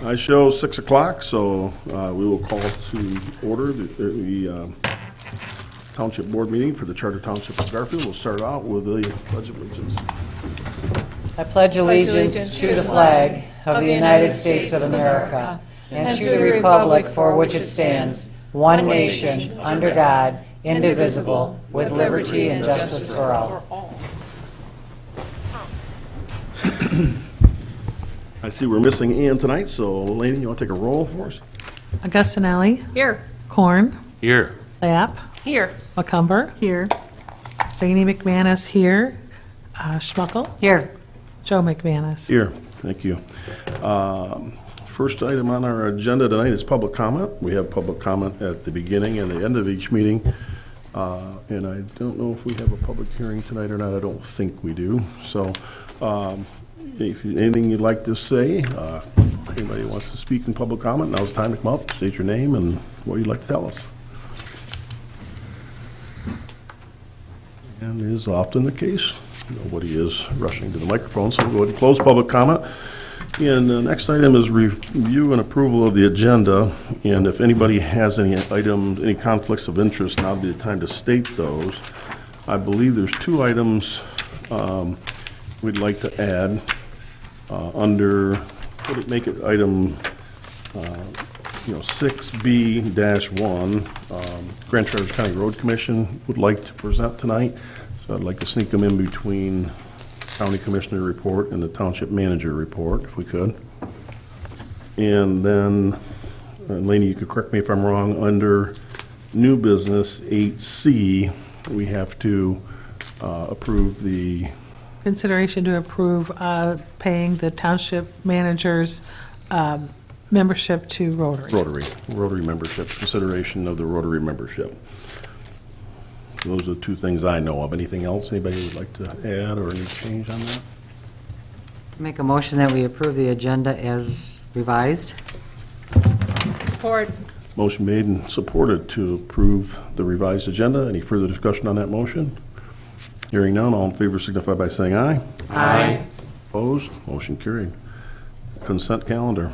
I show 6 o'clock, so we will call to order the Township Board meeting for the Charter Township of Garfield. We'll start out with the Pledge of Allegiance. I pledge allegiance to the flag of the United States of America and to the republic for which it stands, one nation, under God, indivisible, with liberty and justice for all. I see we're missing Ann tonight, so Laney, you want to take a roll for us? Augustinelli. Here. Korn. Here. Lapp. Here. McCumber. Here. Laney McManus here. Schmuckel. Here. Joe McManus. Here, thank you. First item on our agenda tonight is public comment. We have public comment at the beginning and the end of each meeting. And I don't know if we have a public hearing tonight or not. I don't think we do. So if anything you'd like to say, anybody wants to speak in public comment, now's the time to come up, state your name and what you'd like to tell us. And is often the case. Nobody is rushing to the microphone, so we'll go ahead and close public comment. And the next item is review and approval of the agenda. And if anybody has any items, any conflicts of interest, now would be the time to state those. I believe there's 2 items we'd like to add under, what it make it item 6B-1. Grand Traverse County Road Commission would like to present tonight. So I'd like to sneak them in between County Commissioner report and the Township Manager report, if we could. And then, Laney, you could correct me if I'm wrong, under new business 8C, we have to approve the, Consideration to approve paying the township manager's membership to Rotary. Rotary membership, consideration of the Rotary membership. Those are the 2 things I know of. Anything else anybody would like to add or any change on that? Make a motion that we approve the agenda as revised. Support. Motion made and supported to approve the revised agenda. Any further discussion on that motion? Hearing none, all in favor signify by saying aye. Aye. Opposed? Motion carried. Consent calendar.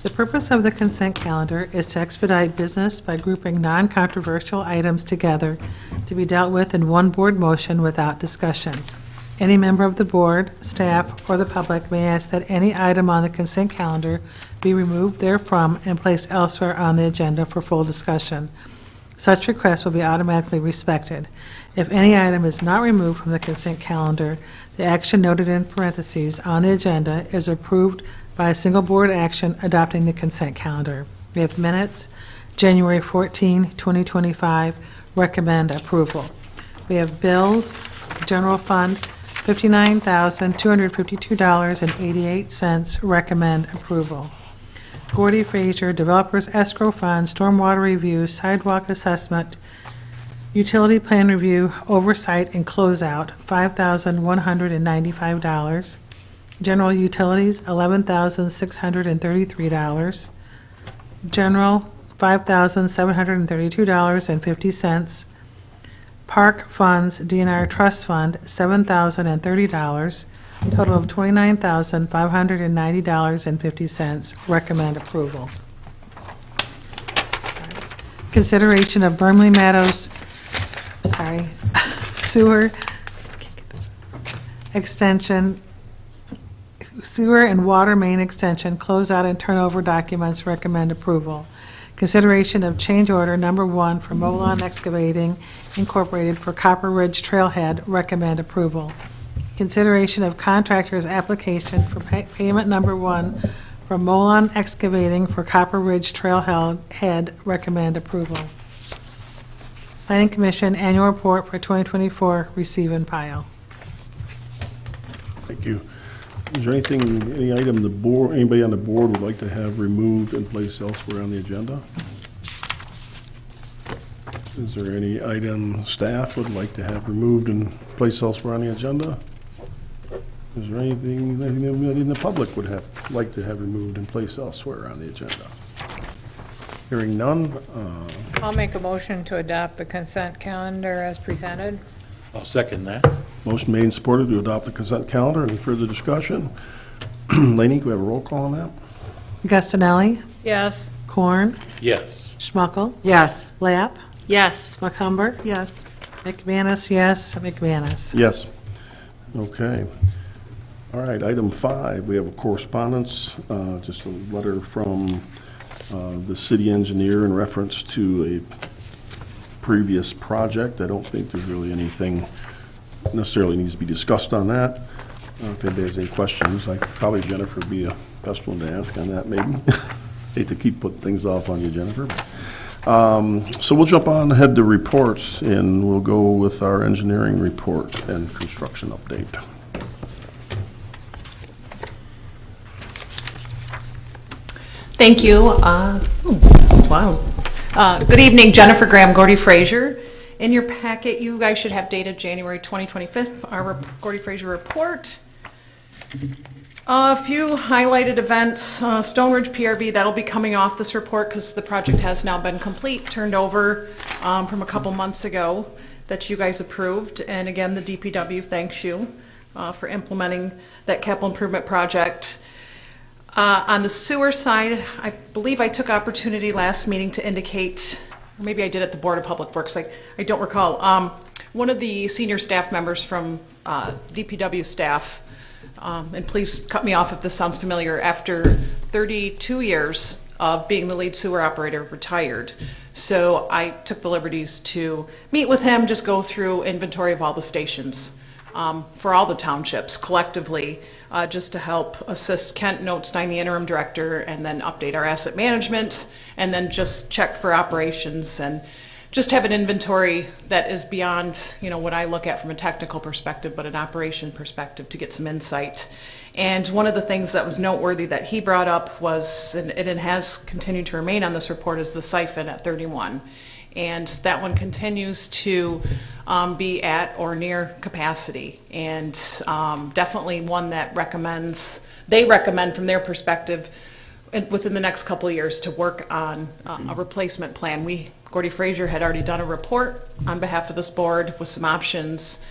The purpose of the consent calendar is to expedite business by grouping non-controversial items together to be dealt with in one board motion without discussion. Any member of the board, staff, or the public may ask that any item on the consent calendar be removed therefrom and placed elsewhere on the agenda for full discussion. Such requests will be automatically respected. If any item is not removed from the consent calendar, the action noted in parentheses on the agenda is approved by a single board action adopting the consent calendar. We have minutes, January 14, 2025, recommend approval. We have bills, general fund, $59,252.88, recommend approval. Gordy Frazier, Developers Escrow Fund, Stormwater Review, Sidewalk Assessment, Utility Plan Review, Oversight and Closeout, $5,195. General Utilities, $11,633. General, $5,732.50. Park Funds, DNR Trust Fund, $7,030. Total of $29,590.50. Recommend approval. Consideration of Burnley Meadows, sewer extension, sewer and water main extension, closeout and turnover documents, recommend approval. Consideration of change order number 1 for Molon Excavating Incorporated for Copper Ridge Trailhead, recommend approval. Consideration of contractor's application for payment number 1 for Molon Excavating for Copper Ridge Trailhead, recommend approval. Planning Commission Annual Report for 2024, receive and file. Thank you. Is there anything, any item the board, anybody on the board would like to have removed and placed elsewhere on the agenda? Is there any item staff would like to have removed and placed elsewhere on the agenda? Is there anything that the public would have, like to have removed and placed elsewhere on the agenda? Hearing none, I'll make a motion to adopt the consent calendar as presented. I'll second that. motion made and supported to adopt the consent calendar. Any further discussion? Laney, can we have a roll call on that? Augustinelli, Yes. Corn, Yes. Schmuckel, Yes. Lapp, Yes. McCumber, Yes. McManus, yes, McManus. Yes. Okay. All right, item 5, we have a correspondence, just a letter from the city engineer in reference to a previous project. I don't think there's really anything necessarily needs to be discussed on that. If anybody has any questions, probably Jennifer would be the best one to ask on that, maybe. Hate to keep putting things off on you, Jennifer. So we'll jump on ahead to reports, and we'll go with our engineering report and construction update. Thank you. Wow. Good evening, Jennifer Graham, Gordy Frazier. In your packet, you guys should have dated January 2025, our Gordy Frazier report. A few highlighted events, Stone Ridge PRV, that'll be coming off this report because the project has now been complete, turned over from a couple months ago that you guys approved. And again, the DPW thanks you for implementing that capital improvement project. On the sewer side, I believe I took opportunity last meeting to indicate, or maybe I did at the Board of Public Works, I don't recall. One of the senior staff members from DPW staff, and please cut me off if this sounds familiar, after 32 years of being the lead sewer operator, retired. So I took the liberties to meet with him, just go through inventory of all the stations for all the townships collectively, just to help assist Kent Notstein, the interim director, and then update our asset management, and then just check for operations and just have an inventory that is beyond, what I look at from a technical perspective, but an operation perspective to get some insight. And one of the things that was noteworthy that he brought up was, and it has continued to remain on this report, is the siphon at 31. And that one continues to be at or near capacity, and definitely one that they recommend from their perspective within the next couple of years to work on a replacement plan. Gordy Frazier had already done a report on behalf of this board with some options,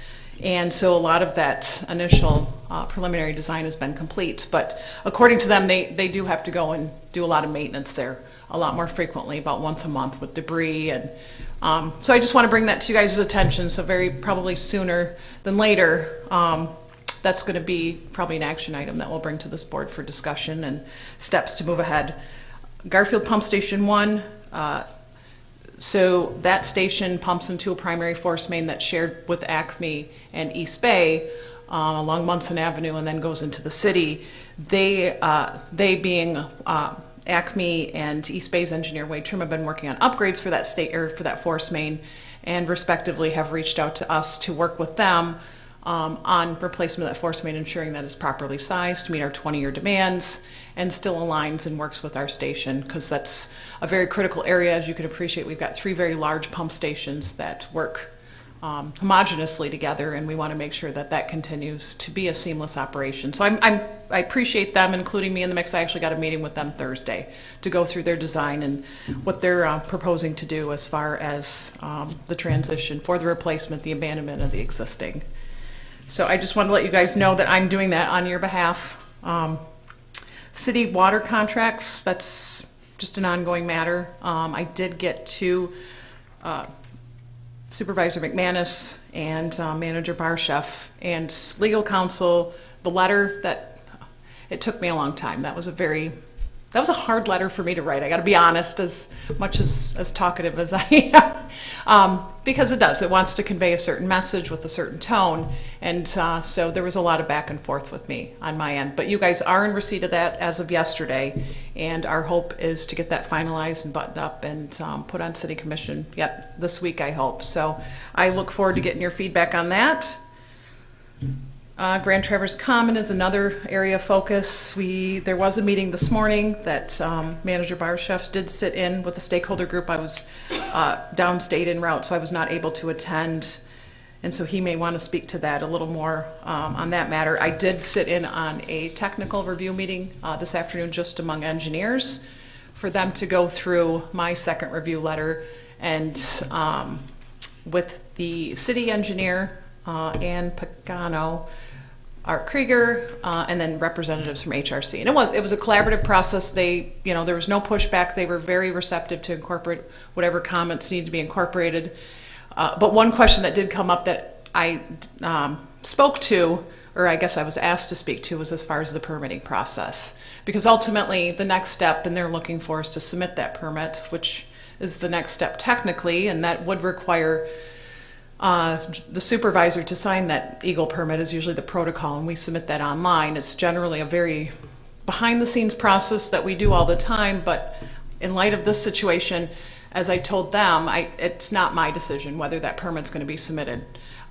and so a lot of that initial preliminary design has been complete. But according to them, they do have to go and do a lot of maintenance there a lot more frequently, about once a month with debris. And so I just want to bring that to you guys' attention, so very probably sooner than later, that's going to be probably an action item that we'll bring to this board for discussion and steps to move ahead. Garfield Pump Station 1, so that station pumps into a primary force main that's shared with Acme and East Bay along Munson Avenue, and then goes into the city. They being Acme and East Bay's engineer Wade Trim have been working on upgrades for that for that force main, and respectively have reached out to us to work with them on replacement of that force main, ensuring that it's properly sized to meet our 20-year demands and still aligns and works with our station, because that's a very critical area. As you can appreciate, we've got 3 very large pump stations that work homogeneously together, and we want to make sure that that continues to be a seamless operation. So I appreciate them including me in the mix. I actually got a meeting with them Thursday to go through their design and what they're proposing to do as far as the transition for the replacement, the abandonment of the existing. So I just want to let you guys know that I'm doing that on your behalf. City water contracts, that's just an ongoing matter. I did get to Supervisor McManus and Manager Barchef and legal counsel the letter that it took me a long time. That was a hard letter for me to write. I got to be honest, as much as talkative as I am, because it wants to convey a certain message with a certain tone, and so there was a lot of back and forth with me on my end. But you guys are in receipt of that as of yesterday, and our hope is to get that finalized and buttoned up and put on City Commission yet this week, I hope. So I look forward to getting your feedback on that. Grand Traverse Common is another area of focus. There was a meeting this morning that Manager Barchef did sit in with the stakeholder group. I was downstate en route, so I was not able to attend, and so he may want to speak to that a little more on that matter. I did sit in on a technical review meeting this afternoon just among engineers for them to go through my second review letter, and with the city engineer, Ann Pagano, Art Krieger, and then representatives from HRC. And it was a collaborative process. They, there was no pushback. They were very receptive to incorporate whatever comments need to be incorporated. But one question that did come up that I spoke to, or I guess I was asked to speak to, was as far as the permitting process. Because ultimately, the next step, and they're looking for us to submit that permit, which is the next step technically, and that would require the supervisor to sign that Eagle permit is usually the protocol, and we submit that online. It's generally a very behind-the-scenes process that we do all the time, but in light of this situation, as I told them, it's not my decision whether that permit's going to be submitted.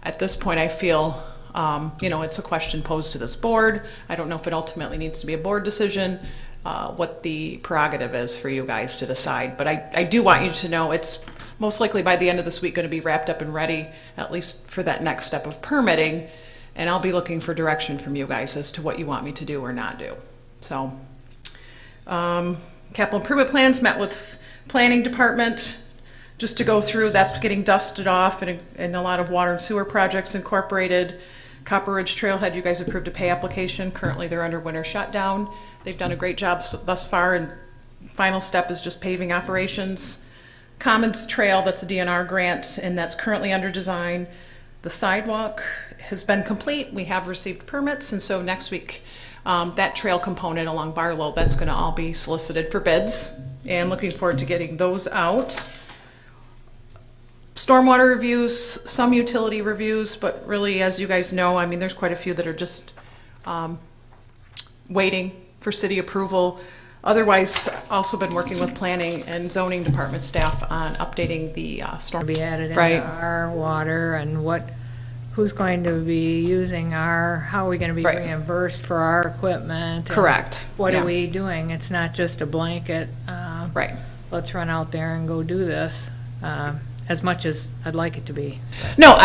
At this point, I feel, it's a question posed to this board. I don't know if it ultimately needs to be a board decision, what the prerogative is for you guys to decide. But I do want you to know it's most likely by the end of this week going to be wrapped up and ready, at least for that next step of permitting. And I'll be looking for direction from you guys as to what you want me to do or not do. So, capital improvement plans, met with planning department just to go through. That's getting dusted off, and a lot of water and sewer projects incorporated. Copper Ridge Trailhead, you guys approved a pay application. Currently they're under winter shutdown. They've done a great job thus far, and final step is just paving operations. Commons Trail, that's a DNR grant, and that's currently under design. The sidewalk has been complete. We have received permits, and so next week, that trail component along Barlow, that's going to all be solicited for bids, and looking forward to getting those out. Stormwater reviews, some utility reviews, but really, as you guys know, I mean, there's quite a few that are just waiting for city approval. Otherwise, also been working with planning and zoning department staff on updating the storm. Be added into Right. our water, and who's going to be using how are we going to be Right. reimbursed for our equipment? and Correct. What Yeah. are we doing? It's not just a blanket, Right. let's run out there and go do this, as much as I'd like it to be. No,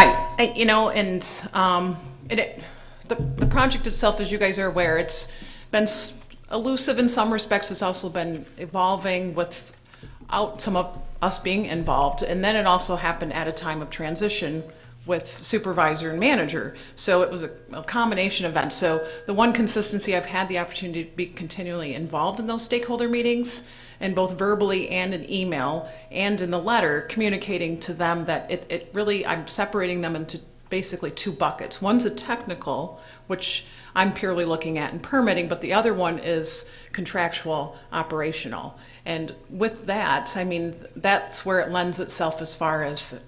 the project itself, as you guys are aware, it's been elusive in some respects. It's also been evolving without some of us being involved. And then it also happened at a time of transition with supervisor and manager. So it was a combination event. So the one consistency, I've had the opportunity to be continually involved in those stakeholder meetings, and both verbally and in email and in the letter, communicating to them that it really, I'm separating them into basically two buckets. One's a technical, which I'm purely looking at in permitting, but the other one is contractual, operational. And with that, I mean, that's where it lends itself as far as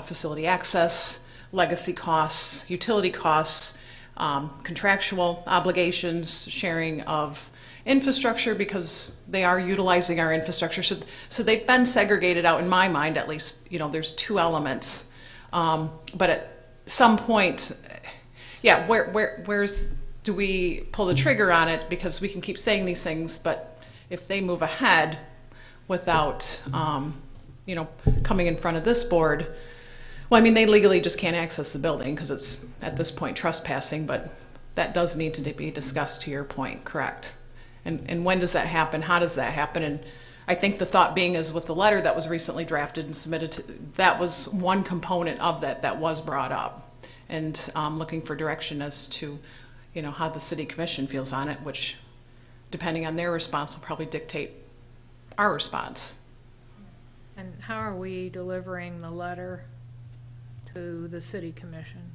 facility access, legacy costs, utility costs, contractual obligations, sharing of infrastructure, because they are utilizing our infrastructure. So they've been segregated out, in my mind at least. There's two elements. But at some point, yeah, where's do we pull the trigger on it? Because we can keep saying these things, but if they move ahead without, coming in front of this board, well, I mean, they legally just can't access the building because it's at this point trespassing, but that does need to be discussed, to your point, correct? And when does that happen? How does that happen? And I think the thought being is with the letter that was recently drafted and submitted that was one component of that was brought up. And looking for direction as to, how the city commission feels on it, which, depending on their response, will probably dictate our response. And how are we delivering the letter to the city commission?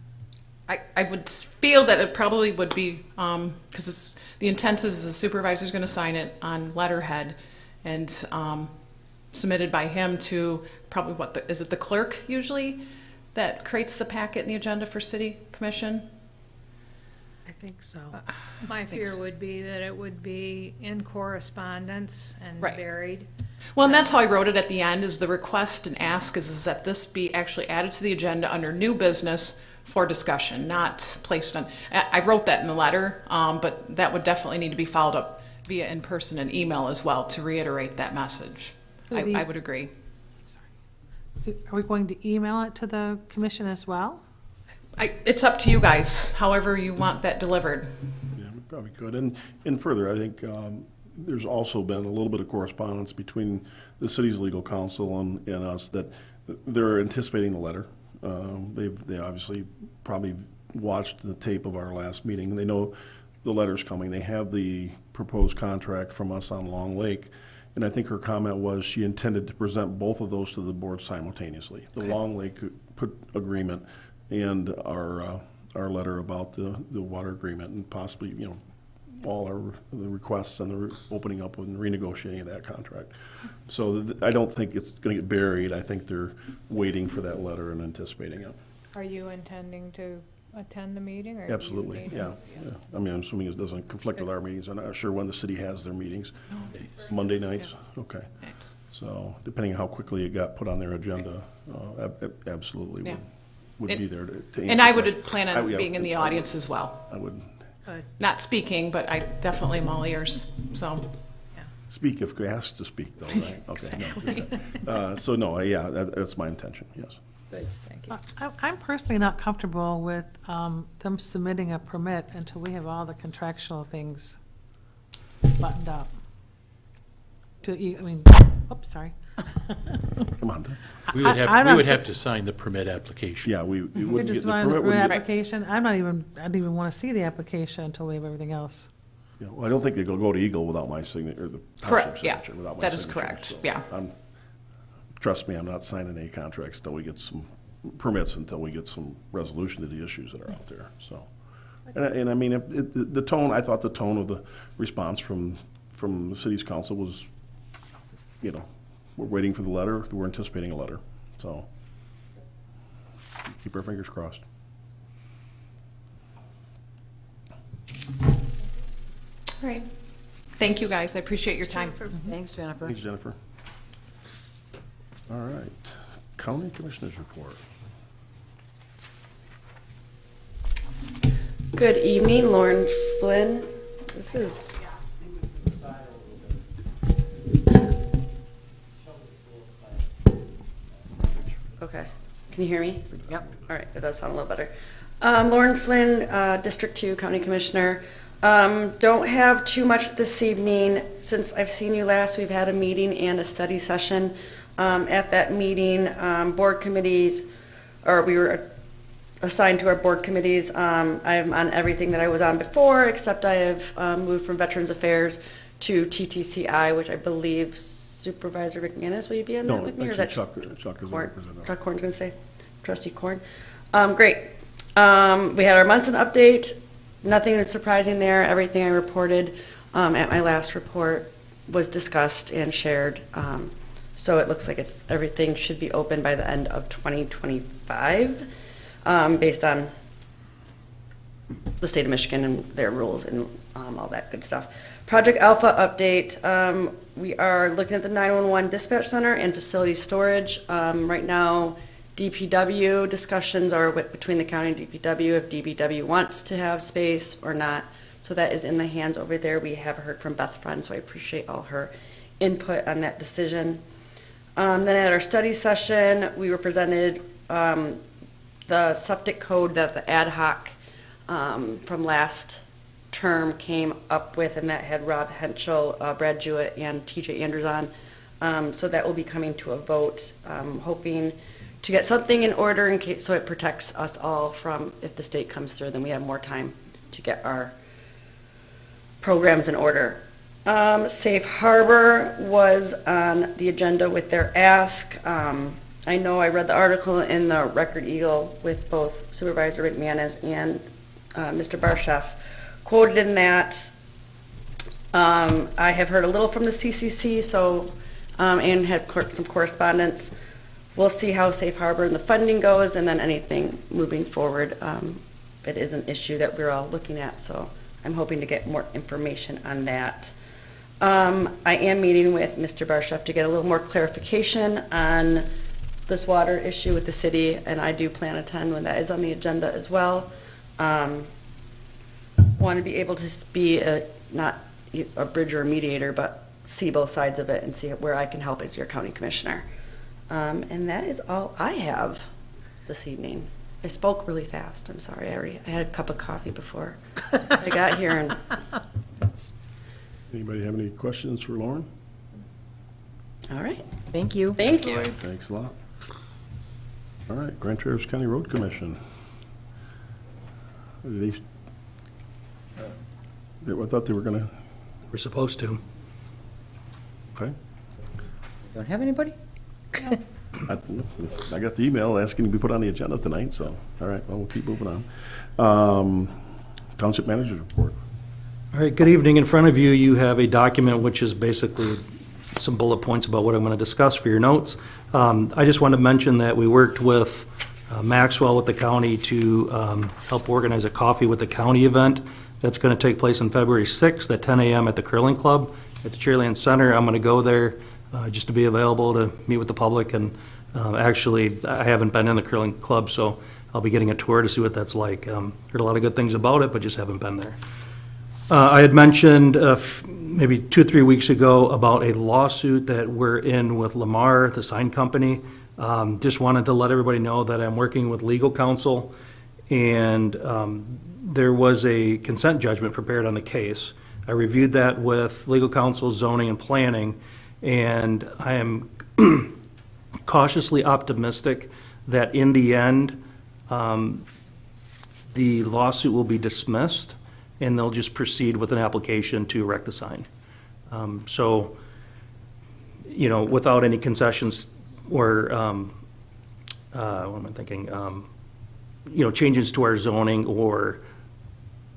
I would feel that it probably would be, because the intent is the supervisor's going to sign it on letterhead and submitted by him to probably is it the clerk usually that creates the packet and the agenda for city commission? I think so. My fear would be that it would be in correspondence and Right. buried. Well, and that's how I wrote it at the end, is the request and ask is that this be actually added to the agenda under new business for discussion, not placed on. I wrote that in the letter, but that would definitely need to be followed up via in-person and email as well to reiterate that message. I would agree. Are we going to email it to the commission as well? It's up to you guys, however you want that delivered. Yeah, we probably could. And further, I think there's also been a little bit of correspondence between the city's legal counsel and us that they're anticipating the letter. They obviously probably watched the tape of our last meeting. They know the letter's coming. They have the proposed contract from us on Long Lake. And I think her comment was she intended to present both of those to the board simultaneously. The Long Lake agreement and our letter about the water agreement, and possibly, all the requests and the opening up and renegotiating of that contract. So I don't think it's going to get buried. I think they're waiting for that letter and anticipating it. Are you intending to attend the meeting, or? do you Absolutely, need- yeah. I mean, I'm assuming it doesn't conflict with our meetings. I'm not sure when the city has their meetings. Monday nights? Okay. So depending on how quickly it got put on their agenda, absolutely Yeah. would be there to answer. And I would questions. plan on being in the audience as well. I would Good. Not speaking, but I definitely am all ears, so. speak if asked to speak, though, right? Okay. No. So no, yeah, that's my intention, yes. Good, thank you. I'm personally not comfortable with them submitting a permit until we have all the contractual things buttoned up. Oops, sorry. Come on, then. We would I have, we don't would thi- have to sign the permit application. Yeah, we We wouldn't get, just the want the permit wouldn't get, application. I don't even want to see the application until we have everything else. well, I don't think they'll go to Eagle without my signature, or the Correct, township yeah. signature without my That is signature. correct, So yeah. Trust me, I'm not signing any contracts until we get some permits, until we get some resolution to the issues that are out there, so. And I mean, the tone, I thought the tone of the response from the city's council was, we're waiting for the letter, we're anticipating a letter, so. Keep our fingers crossed. All right. Thank you, guys. I appreciate your time. Thanks, Jennifer. Thanks, Jennifer. All right, County Commissioners Report. Good evening, Lauren Flynn. This is. Okay, can you hear me? Yep. All right, it does sound a little better. Lauren Flynn, District 2 County Commissioner. Don't have too much this evening. Since I've seen you last, we've had a meeting and a study session. At that meeting, board committees, or we were assigned to our board committees. I'm on everything that I was on before, except I have moved from Veterans Affairs to TTCI, which I believe Supervisor McManus, will you be on that No, with me? Or is that actually, Chuck is the Corn? representative. Chuck Corn's gonna say, Trustee Corn. Great. We had our Munson update. Nothing surprising there. Everything I reported at my last report was discussed and shared. So it looks like everything should be open by the end of 2025, based on the state of Michigan and their rules and all that good stuff. Project Alpha update. We are looking at the 911 dispatch center and facility storage. Right now, DPW discussions are between the county and DPW if DPW wants to have space or not. So that is in the hands over there. We have heard from Beth Friend, so I appreciate all her input on that decision. Then at our study session, we were presented the septic code that the ad hoc from last term came up with, and that had Rob Henschel, Brad Jewett, and TJ Andrews on. So that will be coming to a vote, hoping to get something in order in case, so it protects us all from, if the state comes through, then we have more time to get our programs in order. Safe Harbor was on the agenda with their ask. I know I read the article in the Record Eagle with both Supervisor McManus and Mr. Barchef quoted in that. I have heard a little from the CCC, so, and had some correspondence. We'll see how Safe Harbor and the funding goes, and then anything moving forward. It is an issue that we're all looking at, so I'm hoping to get more information on that. I am meeting with Mr. Barchef to get a little more clarification on this water issue with the city, and I do plan to attend when that is on the agenda as well. Want to be able to be not a bridge or a mediator, but see both sides of it and see where I can help as your county commissioner. And that is all I have this evening. I spoke really fast. I'm sorry. I had a cup of coffee before I got here. And Anybody have any questions for Lauren? all right. Thank you. Thank you. Thanks a lot. All right, Grand Traverse County Road Commission. I thought they were gonna, We're supposed to. okay. Don't have anybody? I got the email asking to be put on the agenda tonight, so, all right, well, we'll keep moving on. Township Manager's Report. All right, good evening. In front of you, you have a document which is basically some bullet points about what I'm going to discuss for your notes. I just want to mention that we worked with Maxwell with the county to help organize a Coffee with the County event that's going to take place on February 6th at 10 a.m. at the Curling Club at the Cheerleading Center. I'm going to go there just to be available to meet with the public. And actually, I haven't been in the Curling Club, so I'll be getting a tour to see what that's like. Heard a lot of good things about it, but just haven't been there. I had mentioned maybe 2 or 3 weeks ago about a lawsuit that we're in with Lamar, the sign company. Just wanted to let everybody know that I'm working with legal counsel, and there was a consent judgment prepared on the case. I reviewed that with legal counsel, zoning, and planning, and I am cautiously optimistic that in the end, the lawsuit will be dismissed, and they'll just proceed with an application to erect the sign. So, you know, without any concessions or, what am I thinking? You know, changes to our zoning or,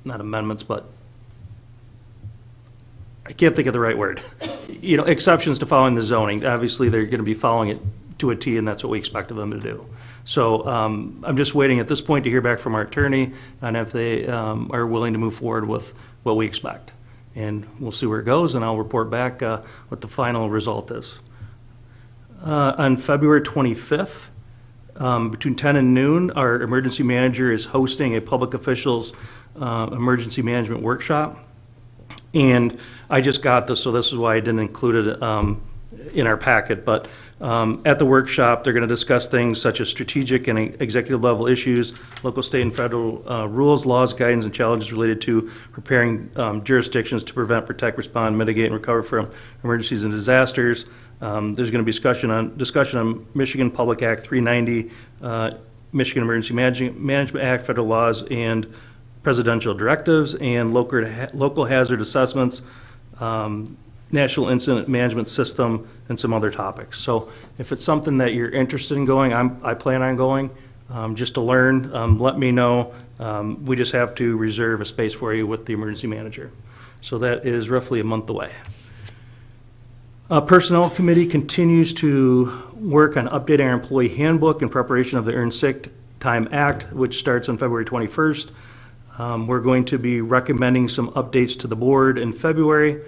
not amendments, but I can't think of the right word. You know, exceptions to following the zoning. Obviously, they're going to be following it to a T, and that's what we expect of them to do. So I'm just waiting at this point to hear back from our attorney and if they are willing to move forward with what we expect. And we'll see where it goes, and I'll report back what the final result is. On February 25th, between 10 and noon, our emergency manager is hosting a public officials emergency management workshop. And I just got this, so this is why I didn't include it in our packet. But at the workshop, they're going to discuss things such as strategic and executive level issues, local, state, and federal rules, laws, guidance, and challenges related to preparing jurisdictions to prevent, protect, respond, mitigate, and recover from emergencies and disasters. There's going to be discussion on Michigan Public Act 390, Michigan Emergency Management Act, federal laws, and presidential directives, and local hazard assessments, National Incident Management System, and some other topics. So if it's something that you're interested in going, I plan on going, just to learn. Let me know. We just have to reserve a space for you with the emergency manager. So that is roughly a month away. Personnel Committee continues to work on updating our employee handbook in preparation of the Earned Sick Time Act, which starts on February 21st. We're going to be recommending some updates to the board in February,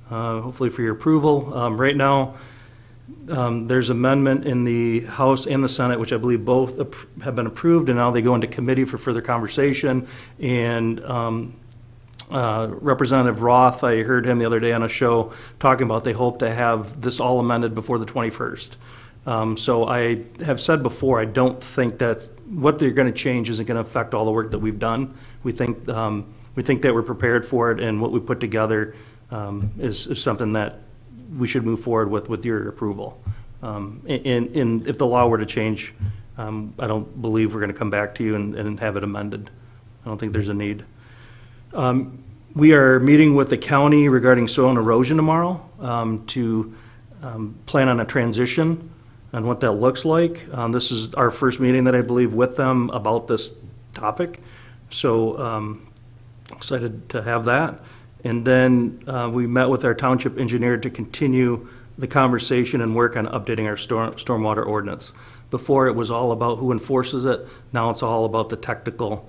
hopefully for your approval. Right now, there's amendment in the House and the Senate, which I believe both have been approved, and now they go into committee for further conversation. And Representative Roth, I heard him the other day on a show talking about they hope to have this all amended before the 21st. So I have said before, I don't think that what they're going to change isn't going to affect all the work that we've done. We think that we're prepared for it, and what we put together is something that we should move forward with your approval. And if the law were to change, I don't believe we're going to come back to you and have it amended. I don't think there's a need. We are meeting with the county regarding soil and erosion tomorrow to plan on a transition and what that looks like. This is our first meeting that I believe with them about this topic. So excited to have that. And then we met with our township engineer to continue the conversation and work on updating our stormwater ordinance. Before it was all about who enforces it. Now it's all about the technical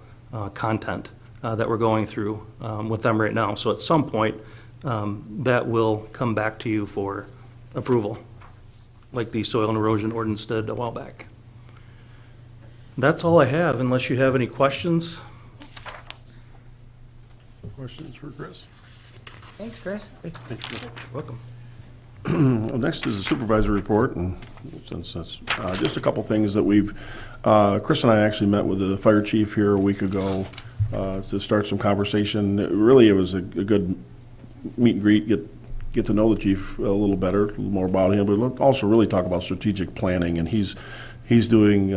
content that we're going through with them right now. So at some point, that will come back to you for approval, like the soil and erosion ordinance did a while back. That's all I have, unless you have any questions. Questions for Chris? Thanks, Chris. You're welcome. Well, next is the supervisor report, and since that's just a couple things that we've, Chris and I actually met with the fire chief here a week ago to start some conversation. Really, it was a good meet and greet, get to know the chief a little better, a little more about him, but also really talk about strategic planning. And he's doing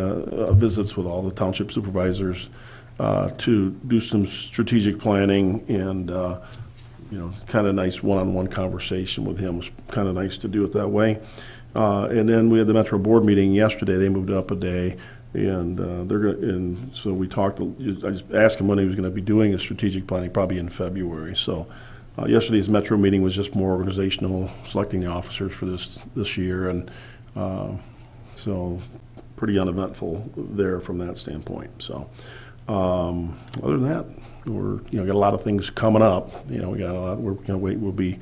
visits with all the township supervisors to do some strategic planning and, kind of nice one-on-one conversation with him. It was kind of nice to do it that way. And then we had the Metro Board meeting yesterday. They moved it up a day. And and so we talked, I just asked him when he was going to be doing a strategic planning, probably in February. So yesterday's Metro meeting was just more organizational, selecting the officers for this year. And so pretty uneventful there from that standpoint. So other than that, we're, got a lot of things coming up. We got a lot, we're going to wait, we'll be,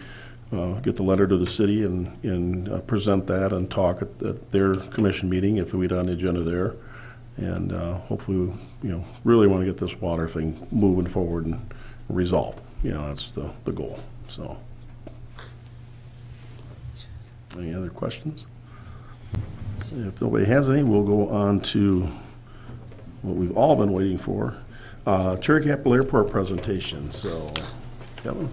get the letter to the city and present that and talk at their commission meeting if we'd on the agenda there. And hopefully, really want to get this water thing moving forward and resolved. That's the goal. So, any other questions? If nobody has any, we'll go on to what we've all been waiting for, Cherry Capital Airport presentation. So, Kevin?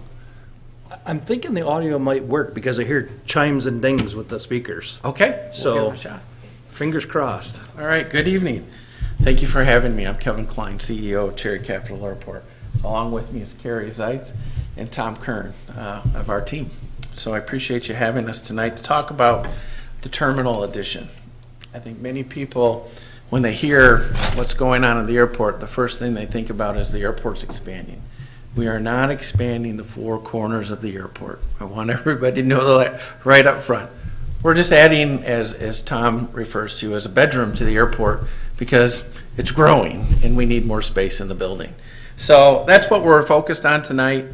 I'm thinking the audio might work because I hear chimes and dings with the speakers. Okay, So- we'll give it a shot. Fingers crossed. All right, good evening. Thank you for having me. I'm Kevin Klein, CEO of Cherry Capital Airport. Along with me is Carrie Zeitz and Tom Kern of our team. So I appreciate you having us tonight to talk about the terminal addition. I think many people, when they hear what's going on at the airport, the first thing they think about is the airport's expanding. We are not expanding the four corners of the airport. I want everybody to know that right up front. We're just adding, as Tom refers to, as a bedroom to the airport because it's growing and we need more space in the building. So that's what we're focused on tonight.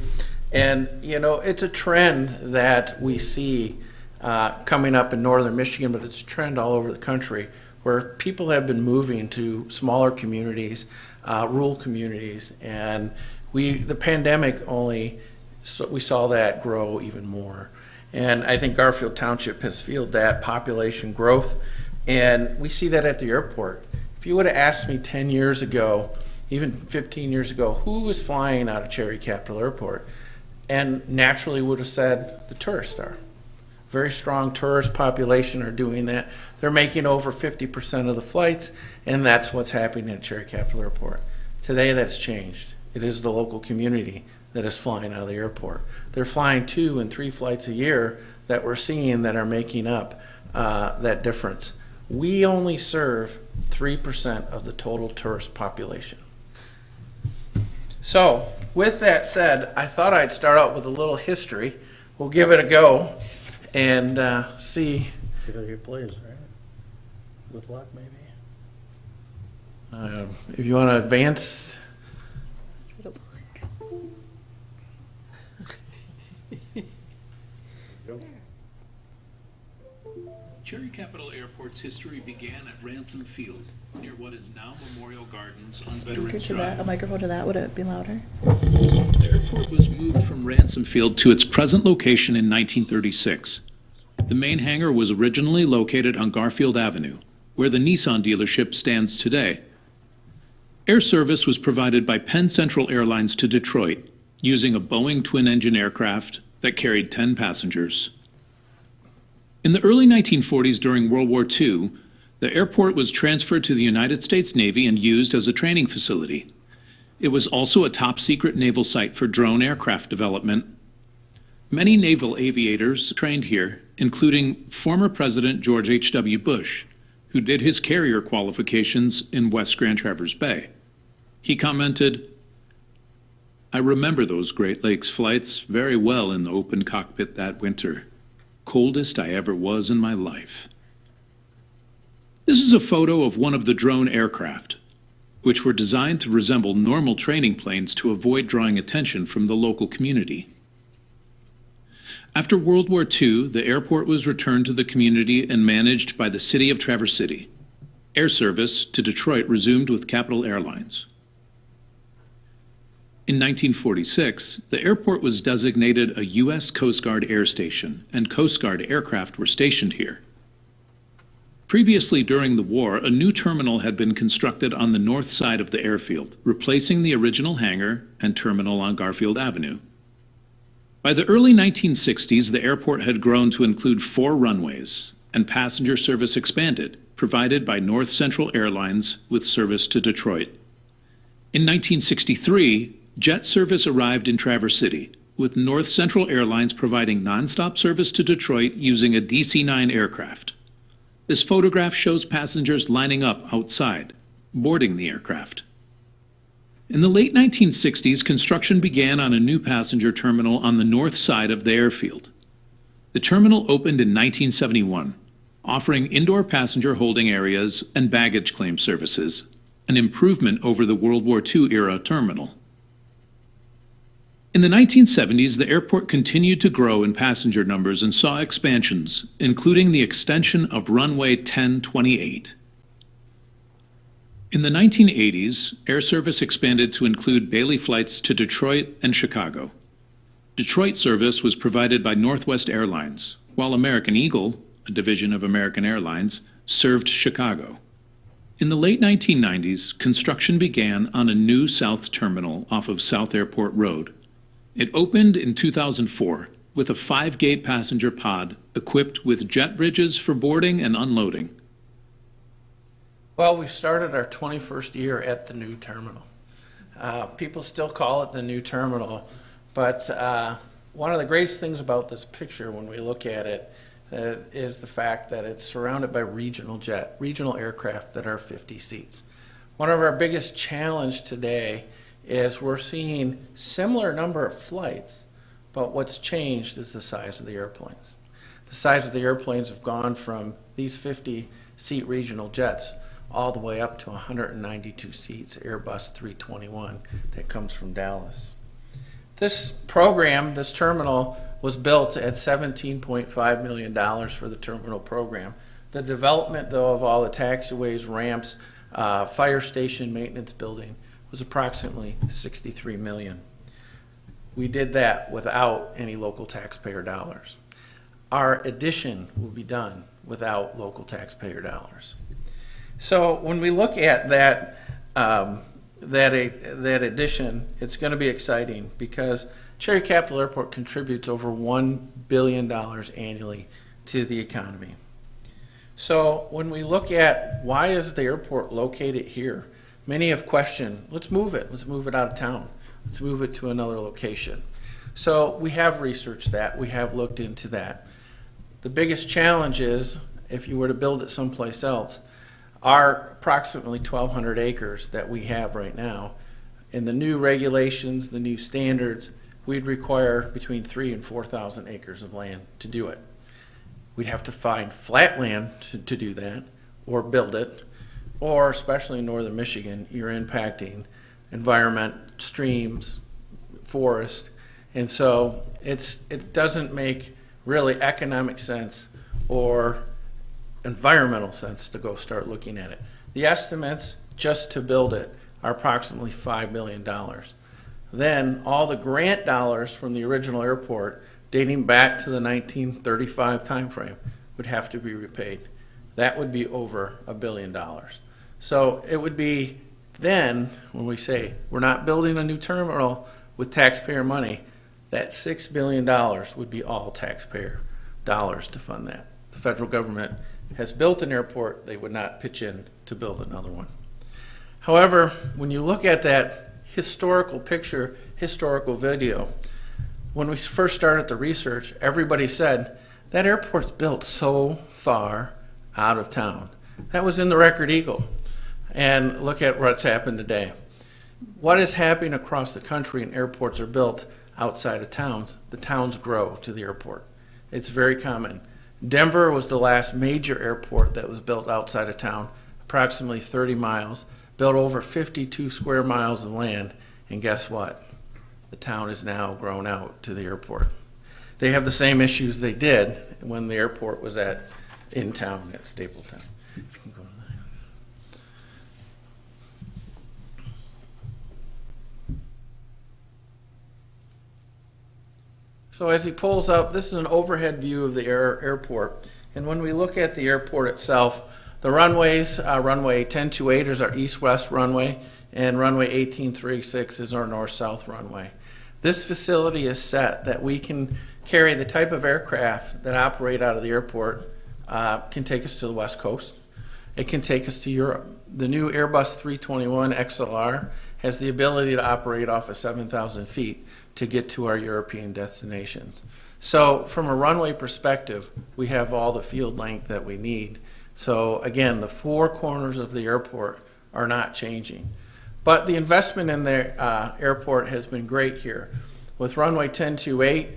And, it's a trend that we see coming up in northern Michigan, but it's a trend all over the country where people have been moving to smaller communities, rural communities, and the pandemic we saw that grow even more. And I think Garfield Township has fueled that population growth, and we see that at the airport. If you would have asked me 10 years ago, even 15 years ago, who was flying out of Cherry Capital Airport, and naturally would have said the tourists are. Very strong tourist population are doing that. They're making over 50% of the flights, and that's what's happening at Cherry Capital Airport. Today that's changed. It is the local community that is flying out of the airport. They're flying 2 and 3 flights a year that we're seeing that are making up that difference. We only serve 3% of the total tourist population. So, with that said, I thought I'd start out with a little history. We'll give it a go and see. Your plays, right? With luck, maybe. If you want to advance. Cherry Capital Airport's history began at Ransom Field, near what is now Memorial Gardens on Veterans Drive. A microphone to that, would it be louder? The airport was moved from Ransom Field to its present location in 1936. The main hangar was originally located on Garfield Avenue, where the Nissan dealership stands today. Air service was provided by Penn Central Airlines to Detroit, using a Boeing twin-engine aircraft that carried 10 passengers. In the early 1940s, during World War II, the airport was transferred to the United States Navy and used as a training facility. It was also a top-secret naval site for drone aircraft development. Many naval aviators trained here, including former President George H.W. Bush, who did his carrier qualifications in West Grand Traverse Bay. He commented, "I remember those Great Lakes flights very well in the open cockpit that winter. Coldest I ever was in my life." This is a photo of one of the drone aircraft, which were designed to resemble normal training planes to avoid drawing attention from the local community. After World War II, the airport was returned to the community and managed by the City of Traverse City. Air service to Detroit resumed with Capital Airlines. In 1946, the airport was designated a U.S. Coast Guard air station, and Coast Guard aircraft were stationed here. Previously during the war, a new terminal had been constructed on the north side of the airfield, replacing the original hangar and terminal on Garfield Avenue. By the early 1960s, the airport had grown to include 4 runways, and passenger service expanded, provided by North Central Airlines with service to Detroit. In 1963, jet service arrived in Traverse City, with North Central Airlines providing nonstop service to Detroit using a DC-9 aircraft. This photograph shows passengers lining up outside, boarding the aircraft. In the late 1960s, construction began on a new passenger terminal on the north side of the airfield. The terminal opened in 1971, offering indoor passenger holding areas and baggage claim services, an improvement over the World War II era terminal. In the 1970s, the airport continued to grow in passenger numbers and saw expansions, including the extension of runway 1028. In the 1980s, air service expanded to include Bailey flights to Detroit and Chicago. Detroit service was provided by Northwest Airlines, while American Eagle, a division of American Airlines, served Chicago. In the late 1990s, construction began on a new south terminal off of South Airport Road. It opened in 2004 with a 5-gate passenger pod equipped with jet bridges for boarding and unloading. Well, we started our 21st year at the new terminal. People still call it the new terminal, but one of the greatest things about this picture when we look at it is the fact that it's surrounded by regional aircraft that are 50 seats. One of our biggest challenge today is we're seeing similar number of flights, but what's changed is the size of the airplanes. The size of the airplanes have gone from these 50-seat regional jets all the way up to 192 seats, Airbus 321 that comes from Dallas. This program, this terminal, was built at $17.5 million for the terminal program. The development, though, of all the taxiways, ramps, fire station maintenance building was approximately $63 million. We did that without any local taxpayer dollars. Our addition will be done without local taxpayer dollars. So when we look at that addition, it's going to be exciting because Cherry Capital Airport contributes over $1 billion annually to the economy. So when we look at why is the airport located here, many have questioned, let's move it out of town. Let's move it to another location. So we have researched that. We have looked into that. The biggest challenge is if you were to build it someplace else, our approximately 1,200 acres that we have right now, in the new regulations, the new standards, we'd require between 3,000 and 4,000 acres of land to do it. We'd have to find flat land to do that, or build it, or especially in northern Michigan, you're impacting environment, streams, forest, and so it doesn't make really economic sense or environmental sense to go start looking at it. The estimates just to build it are approximately $5 million. Then all the grant dollars from the original airport dating back to the 1935 timeframe would have to be repaid. That would be over $1 billion. So it would be then, when we say we're not building a new terminal with taxpayer money, that $6 billion would be all taxpayer dollars to fund that. The federal government has built an airport, they would not pitch in to build another one. However, when you look at that historical picture, historical video, when we first started the research, everybody said, that airport's built so far out of town. That was in the Record Eagle. And look at what's happened today. What is happening across the country and airports are built outside of towns, the towns grow to the airport. It's very common. Denver was the last major airport that was built outside of town, approximately 30 miles, built over 52 square miles of land, and guess what? The town is now grown out to the airport. They have the same issues they did when the airport was in town at Stapleton. If you can go to that. So as he pulls up, this is an overhead view of the airport. And when we look at the airport itself, the runways, runway 1028 is our east-west runway, and runway 1836 is our north-south runway. This facility is set that we can carry the type of aircraft that operate out of the airport, can take us to the West Coast. It can take us to Europe. The new Airbus 321 XLR has the ability to operate off of 7,000 feet to get to our European destinations. So from a runway perspective, we have all the field length that we need. So again, the four corners of the airport are not changing. But the investment in the airport has been great here. With runway 1028,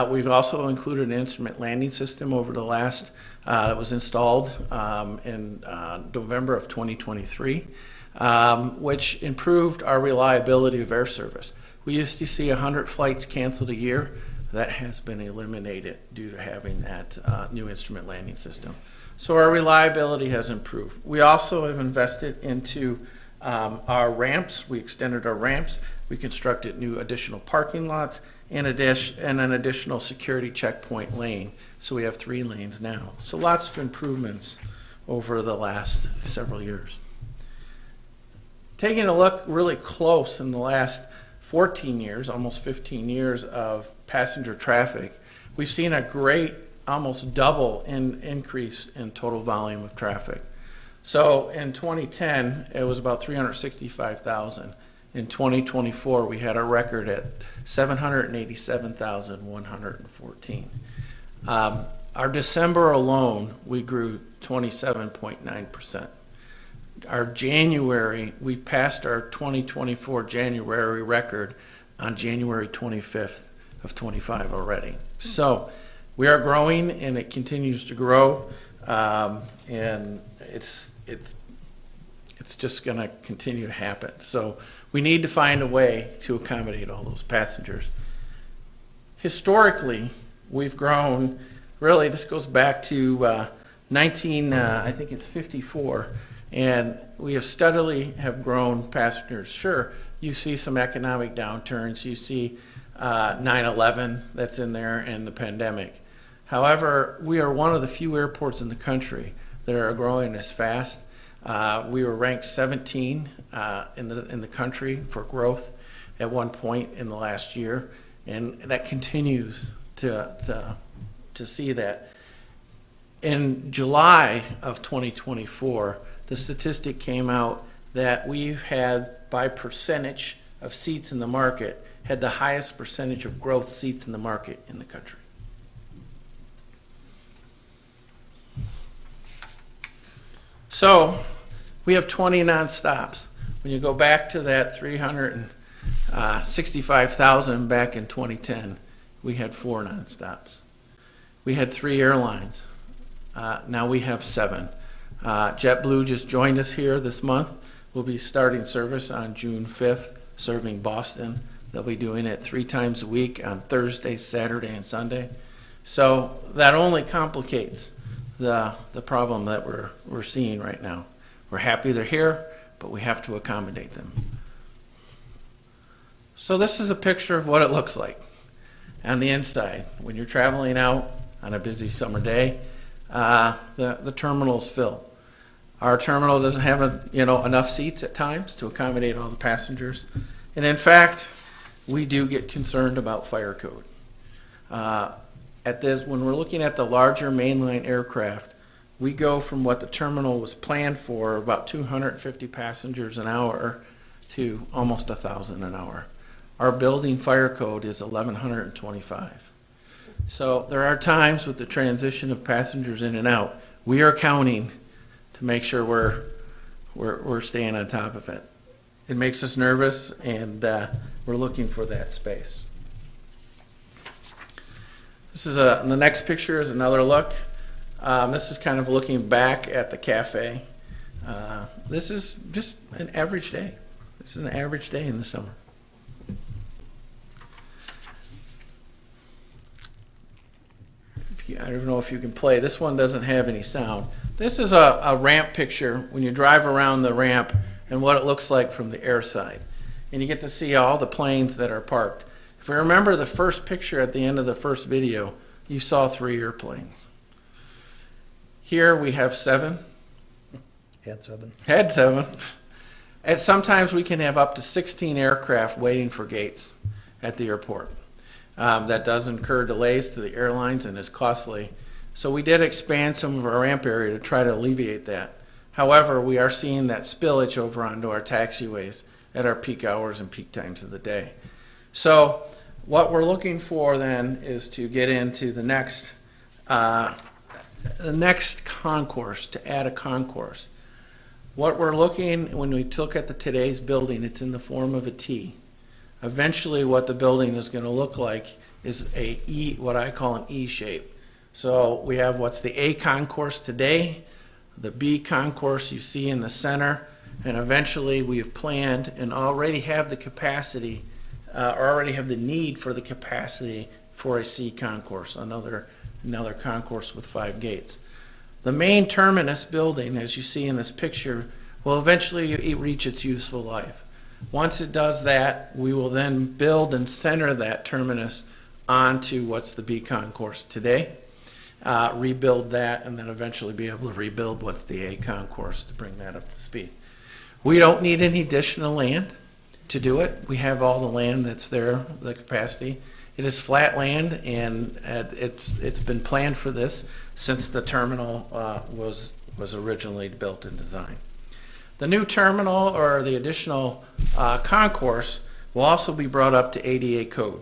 we've also included an instrument landing system over the last, that was installed in November of 2023, which improved our reliability of air service. We used to see 100 flights canceled a year. That has been eliminated due to having that new instrument landing system. So our reliability has improved. We also have invested into our ramps. We extended our ramps. We constructed new additional parking lots and an additional security checkpoint lane. So we have 3 lanes now. So lots of improvements over the last several years. Taking a look really close in the last 14 years, almost 15 years of passenger traffic, we've seen a great, almost double increase in total volume of traffic. So in 2010, it was about 365,000. In 2024, we had a record at 787,114. Our December alone, we grew 27.9%. Our January, we passed our 2024 January record on January 25th of 25 already. So we are growing, and it continues to grow, and it's just going to continue to happen. So we need to find a way to accommodate all those passengers. Historically, we've grown, really, this goes back to I think it's 54, and we have steadily have grown passengers. Sure, you see some economic downturns, you see 9/11 that's in there, and the pandemic. However, we are one of the few airports in the country that are growing as fast. We were ranked 17 in the country for growth at one point in the last year, and that continues to see that. In July of 2024, the statistic came out that we've had, by percentage of seats in the market, had the highest percentage of growth seats in the market in the country. So we have 20 nonstops. When you go back to that 365,000 back in 2010, we had 4 nonstops. We had 3 airlines. Now we have 7. JetBlue just joined us here this month. We'll be starting service on June 5th, serving Boston. They'll be doing it 3 times a week on Thursday, Saturday, and Sunday. So that only complicates the problem that we're seeing right now. We're happy they're here, but we have to accommodate them. So this is a picture of what it looks like on the inside. When you're traveling out on a busy summer day, the terminals fill. Our terminal doesn't have enough seats at times to accommodate all the passengers. And in fact, we do get concerned about fire code. When we're looking at the larger mainline aircraft, we go from what the terminal was planned for, about 250 passengers an hour, to almost 1,000 an hour. Our building fire code is 1,125. So there are times with the transition of passengers in and out, we are counting to make sure we're staying on top of it. It makes us nervous, and we're looking for that space. This is the next picture is another look. This is kind of looking back at the cafe. This is just an average day. This is an average day in the summer. I don't know if you can play. This one doesn't have any sound. This is a ramp picture when you drive around the ramp and what it looks like from the air side. And you get to see all the planes that are parked. If you remember the first picture at the end of the first video, you saw 3 airplanes. Here we have 7. Had 7. Had 7. And sometimes we can have up to 16 aircraft waiting for gates at the airport. That does incur delays to the airlines and is costly. So we did expand some of our ramp area to try to alleviate that. However, we are seeing that spillage over onto our taxiways, at our peak hours and peak times of the day. So what we're looking for then is to get into the next concourse, to add a concourse. What we're looking, when we look at today's building, it's in the form of a T. Eventually what the building is going to look like is a E, what I call an E shape. So we have what's the A concourse today, the B concourse you see in the center, and eventually we have planned and already have the capacity, or already have the need for the capacity for a C concourse, another concourse with 5 gates. The main terminus building, as you see in this picture, will eventually reach its useful life. Once it does that, we will then build and center that terminus onto what's the B concourse today, rebuild that, and then eventually be able to rebuild what's the A concourse to bring that up to speed. We don't need any additional land to do it. We have all the land that's there, the capacity. It is flat land, and it's been planned for this since the terminal was originally built and designed. The new terminal, or the additional concourse, will also be brought up to ADA code.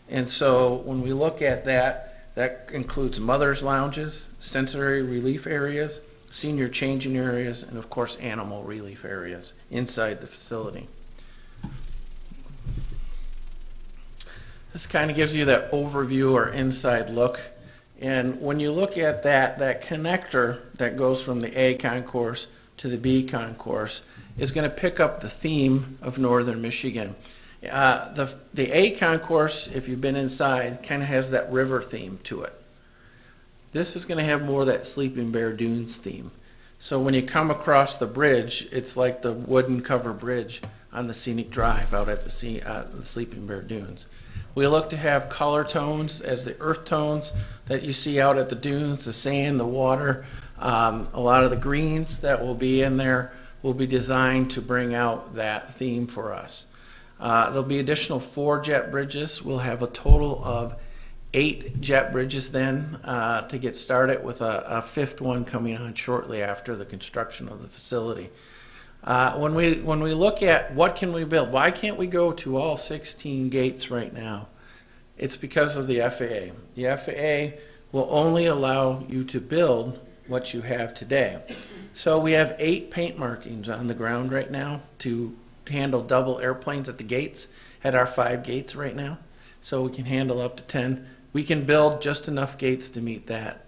And so when we look at that, that includes mothers' lounges, sensory relief areas, senior changing areas, and of course animal relief areas inside the facility. This kind of gives you that overview or inside look. And when you look at that connector that goes from the A concourse to the B concourse is going to pick up the theme of northern Michigan. The A concourse, if you've been inside, kind of has that river theme to it. This is going to have more of that Sleeping Bear Dunes theme. So when you come across the bridge, it's like the wooden cover bridge on the scenic drive out at the Sleeping Bear Dunes. We look to have color tones as the earth tones that you see out at the dunes, the sand, the water. A lot of the greens that will be in there will be designed to bring out that theme for us. There'll be additional 4 jet bridges. We'll have a total of 8 jet bridges then to get started, with a 5th one coming on shortly after the construction of the facility. When we look at what can we build, why can't we go to all 16 gates right now? It's because of the FAA. The FAA will only allow you to build what you have today. So we have 8 paint markings on the ground right now to handle double airplanes at the gates, at our 5 gates right now. So we can handle up to 10. We can build just enough gates to meet that.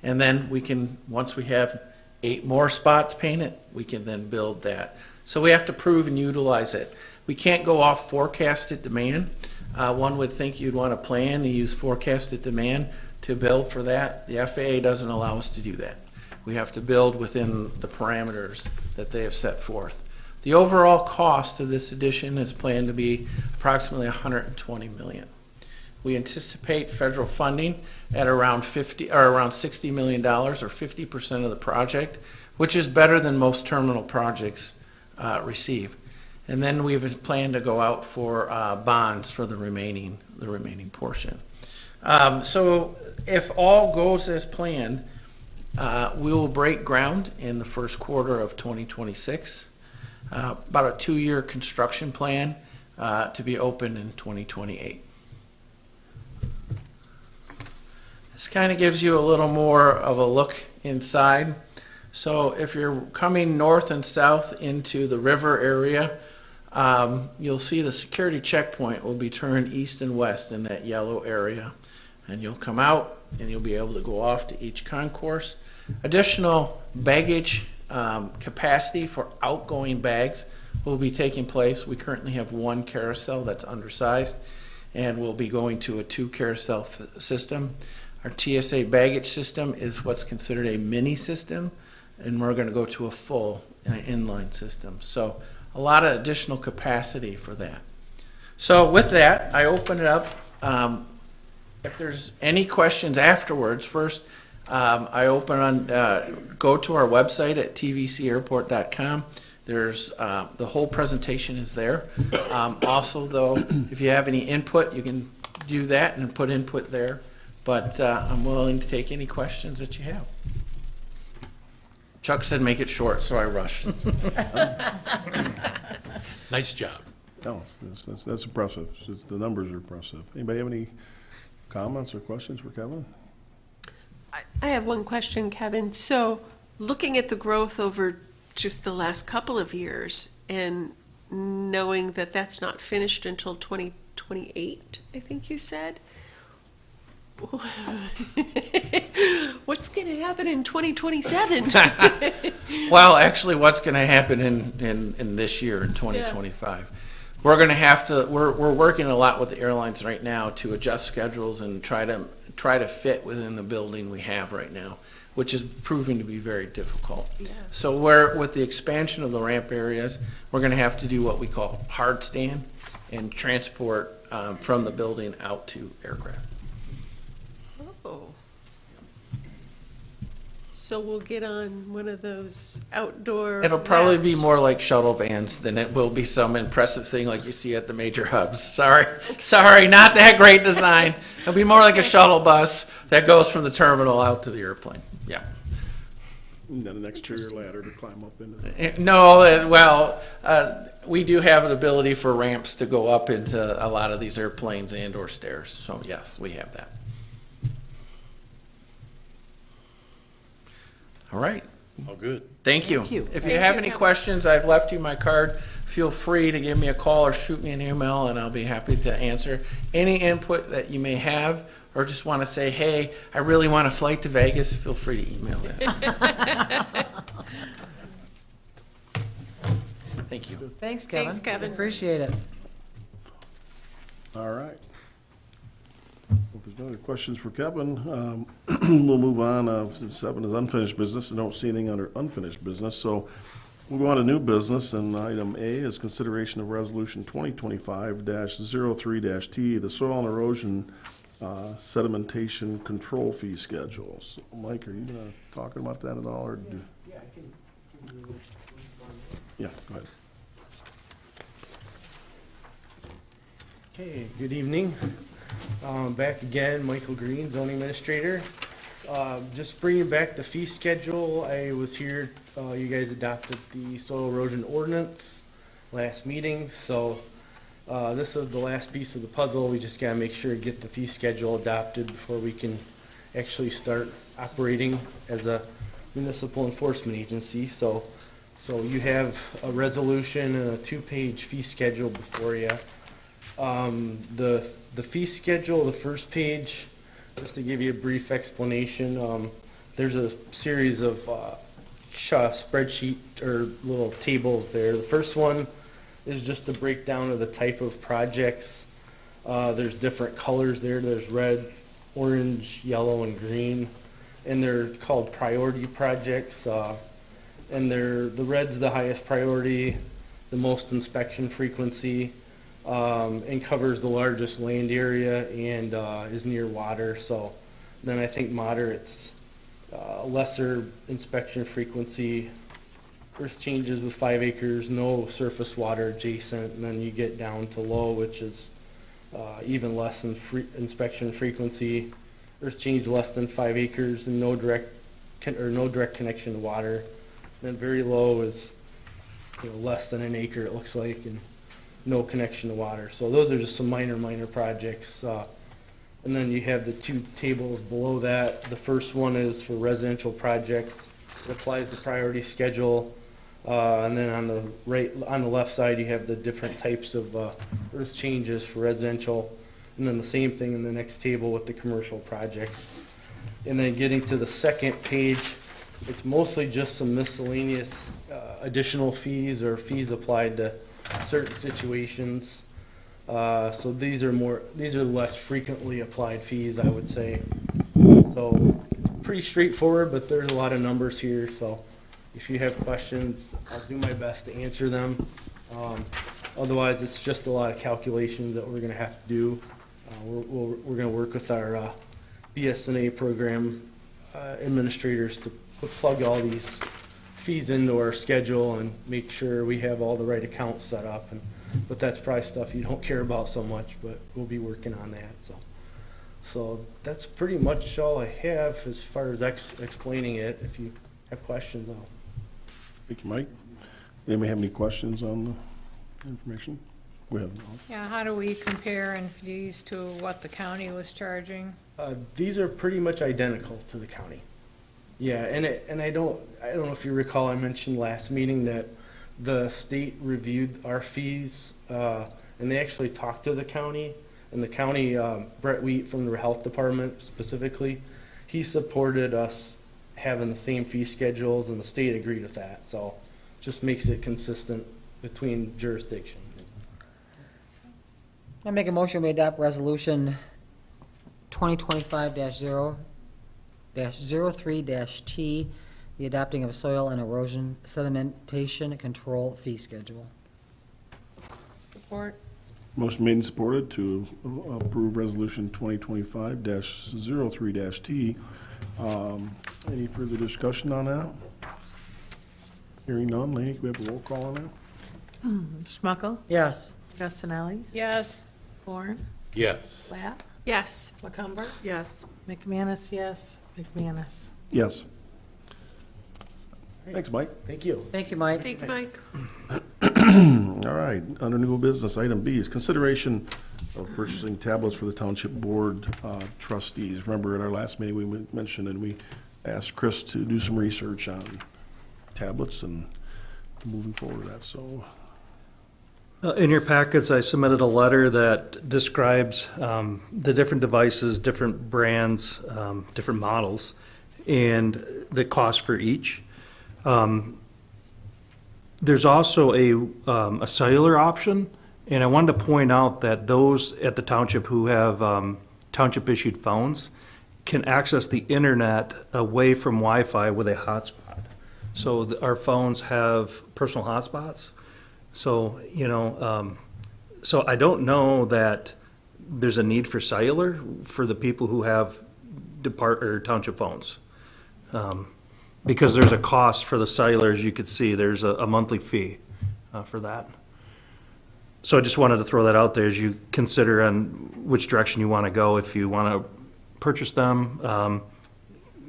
And then we can, once we have 8 more spots painted, we can then build that. So we have to prove and utilize it. We can't go off forecasted demand. One would think you'd want to plan to use forecasted demand to build for that. The FAA doesn't allow us to do that. We have to build within the parameters that they have set forth. The overall cost of this addition is planned to be approximately $120 million. We anticipate federal funding at around $60 million, or 50% of the project, which is better than most terminal projects receive. And then we have planned to go out for bonds for the remaining portion. So if all goes as planned, we will break ground in the first quarter of 2026. About a 2-year construction plan to be open in 2028. This kind of gives you a little more of a look inside. So if you're coming north and south into the river area, you'll see the security checkpoint will be turned east and west in that yellow area. And you'll come out and you'll be able to go off to each concourse. Additional baggage capacity for outgoing bags will be taking place. We currently have 1 carousel that's undersized, and we'll be going to a 2 carousel system. Our TSA baggage system is what's considered a mini system, and we're going to go to a full inline system. So a lot of additional capacity for that. So with that, I open it up. If there's any questions afterwards, first, I open on, go to our website at tvcairport.com. There's, the whole presentation is there. Also though, if you have any input, you can do that and put input there. But I'm willing to take any questions that you have. Chuck said make it short, so I rushed. Nice job. No, that's impressive. The numbers are impressive. Anybody have any comments or questions for Kevin? I have one question, Kevin. So, looking at the growth over just the last couple of years and knowing that that's not finished until 2028, I think you said, what's going to happen in 2027? Well, actually, what's going to happen in this year, in 2025? We're going to have to, we're working a lot with the airlines right now to adjust schedules and try to fit within the building we have right now, which is proving to be very difficult. Yeah. So with the expansion of the ramp areas, we're going to have to do what we call hard stand and transport from the building out to aircraft. Oh. So we'll get on one of those outdoor. It'll probably be rafts. more like shuttle vans than it will be some impressive thing like you see at the major hubs. Sorry, not that great design. It'll be more like a shuttle bus that goes from the terminal out to the airplane. Yeah. And then an exterior ladder to climb up into. No, we do have the ability for ramps to go up into a lot of these airplanes and/or stairs. So yes, we have that. All right. All good. Thank you. Thank you. If you have any questions, I've left you my card. Feel free to give me a call or shoot me an email, and I'll be happy to answer any input that you may have, or just want to say, hey, I really want a flight to Vegas. Feel free to email that. Thank you. Thanks, Kevin. Thanks, Kevin. Appreciate it. All right. If there's no other questions for Kevin, we'll move on. 7 is unfinished business. I don't see anything under unfinished business, so we'll go on to new business, and item A is consideration of resolution 2025-03-T, the soil and erosion sedimentation control fee schedule. So, Mike, are you going to talk about that at all, or do? Yeah, I can give you. Yeah, go ahead. Okay, good evening. Back again, Michael Green, zoning administrator. Just bringing back the fee schedule. I was here, you guys adopted the soil erosion ordinance last meeting, so this is the last piece of the puzzle. We just gotta make sure to get the fee schedule adopted before we can actually start operating as a municipal enforcement agency. So you have a resolution and a 2-page fee schedule before you. The fee schedule, the first page, just to give you a brief explanation, there's a series of spreadsheet or little tables there. The first one is just a breakdown of the type of projects. There's different colors there. There's red, orange, yellow, and green, and they're called priority projects. And the red's the highest priority, the most inspection frequency, and covers the largest land area and is near water. So then I think moderate's lesser inspection frequency, earth changes with 5 acres, no surface water adjacent, and then you get down to low, which is even less in inspection frequency, earth change less than 5 acres, and no direct connection to water. Then very low is less than an acre, it looks like, and no connection to water. So those are just some minor projects. And then you have the 2 tables below that. The first one is for residential projects. It applies the priority schedule. And then on the left side, you have the different types of earth changes for residential. And then the same thing in the next table with the commercial projects. And then getting to the second page, it's mostly just some miscellaneous additional fees or fees applied to certain situations. So these are less frequently applied fees, I would say. So pretty straightforward, but there's a lot of numbers here. So if you have questions, I'll do my best to answer them. Otherwise, it's just a lot of calculations that we're going to have to do. We're going to work with our BSNA program administrators to plug all these fees into our schedule and make sure we have all the right accounts set up. But that's probably stuff you don't care about so much, but we'll be working on that. So that's pretty much all I have as far as explaining it. If you have questions, I'll. Thank you, Mike. Anybody have any questions on the information? Go ahead. Yeah, how do we compare in fees to what the county was charging? These are pretty much identical to the county. Yeah, and I don't know if you recall, I mentioned last meeting that the state reviewed our fees, and they actually talked to the county, and the county, Brett Wheat from the health department specifically, he supported us having the same fee schedules, and the state agreed with that, so just makes it consistent between jurisdictions. I make a motion, we adopt resolution 2025-0-03-T, the adopting of soil and erosion sedimentation control fee schedule. Support. Motion made and supported to approve resolution 2025-03-T. Any further discussion on that? Hearing none, Laney, can we have a roll call on that? Schmuckel. Yes. Castellelli. Yes. Horn. Yes. Platt. Yes. McCumber. Yes. McManus, yes. McManus. Yes. Thanks, Mike. Thank you. Thank you, Mike. Thank you, Mike. All right, under new business, item B is consideration of purchasing tablets for the Township Board trustees. Remember at our last meeting, we mentioned and we asked Chris to do some research on tablets and moving forward with that, so. In your packets, I submitted a letter that describes the different devices, different brands, different models, and the cost for each. There's also a cellular option, and I wanted to point out that those at the township who have township-issued phones can access the internet away from Wi-Fi with a hotspot. So our phones have personal hotspots. So, so I don't know that there's a need for cellular for the people who have township phones. Because there's a cost for the cellular, as you could see, there's a monthly fee for that. So I just wanted to throw that out there as you consider on which direction you want to go, if you want to purchase them,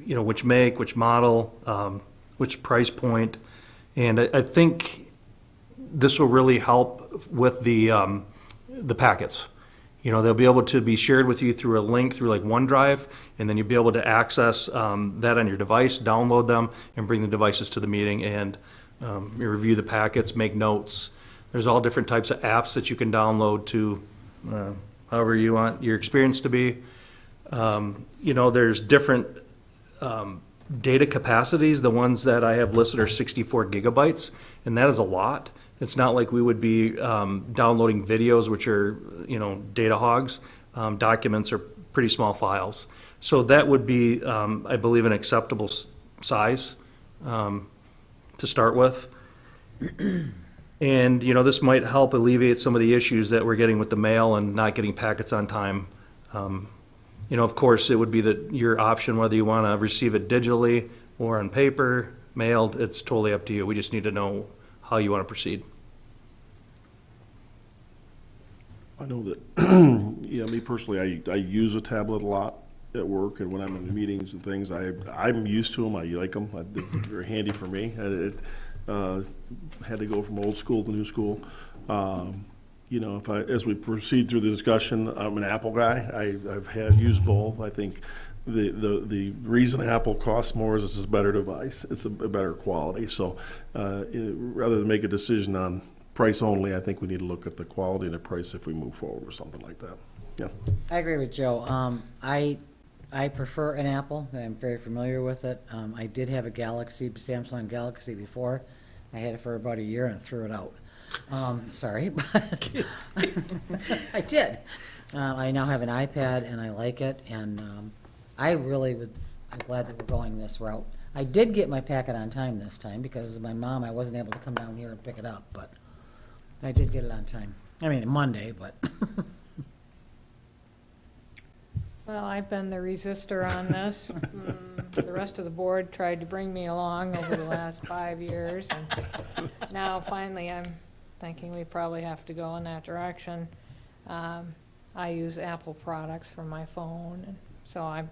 which make, which model, which price point. And I think this will really help with the packets. They'll be able to be shared with you through a link through like OneDrive, and then you'll be able to access that on your device, download them, and bring the devices to the meeting and you review the packets, make notes. There's all different types of apps that you can download to however you want your experience to be. There's different data capacities. The ones that I have listed are 64 gigabytes, and that is a lot. It's not like we would be downloading videos, which are, data hogs. Documents are pretty small files. So that would be, I believe, an acceptable size to start with. And, this might help alleviate some of the issues that we're getting with the mail and not getting packets on time. Of course, it would be your option whether you want to receive it digitally or on paper, mailed. It's totally up to you. We just need to know how you want to proceed. I know that, me personally, I use a tablet a lot at work, and when I'm in meetings and things, I'm used to them. I like them. They're very handy for me. It had to go from old school to new school. As we proceed through the discussion, I'm an Apple guy. I've used both. I think the reason Apple costs more is it's a better device. It's a better quality. So rather than make a decision on price only, I think we need to look at the quality and the price if we move forward with something like that. Yeah. I agree with Joe. I prefer an Apple. I'm very familiar with it. I did have a Samsung Galaxy before. I had it for about a year and threw it out. Sorry, but I did. I now have an iPad and I like it, and I'm glad that we're going this route. I did get my packet on time this time because of my mom. I wasn't able to come down here and pick it up, but I did get it on time. I mean, Monday, but. Well, I've been the resistor on this. The rest of the board tried to bring me along over the last 5 years, and now finally I'm thinking we probably have to go in that direction. I use Apple products for my phone, and so I'd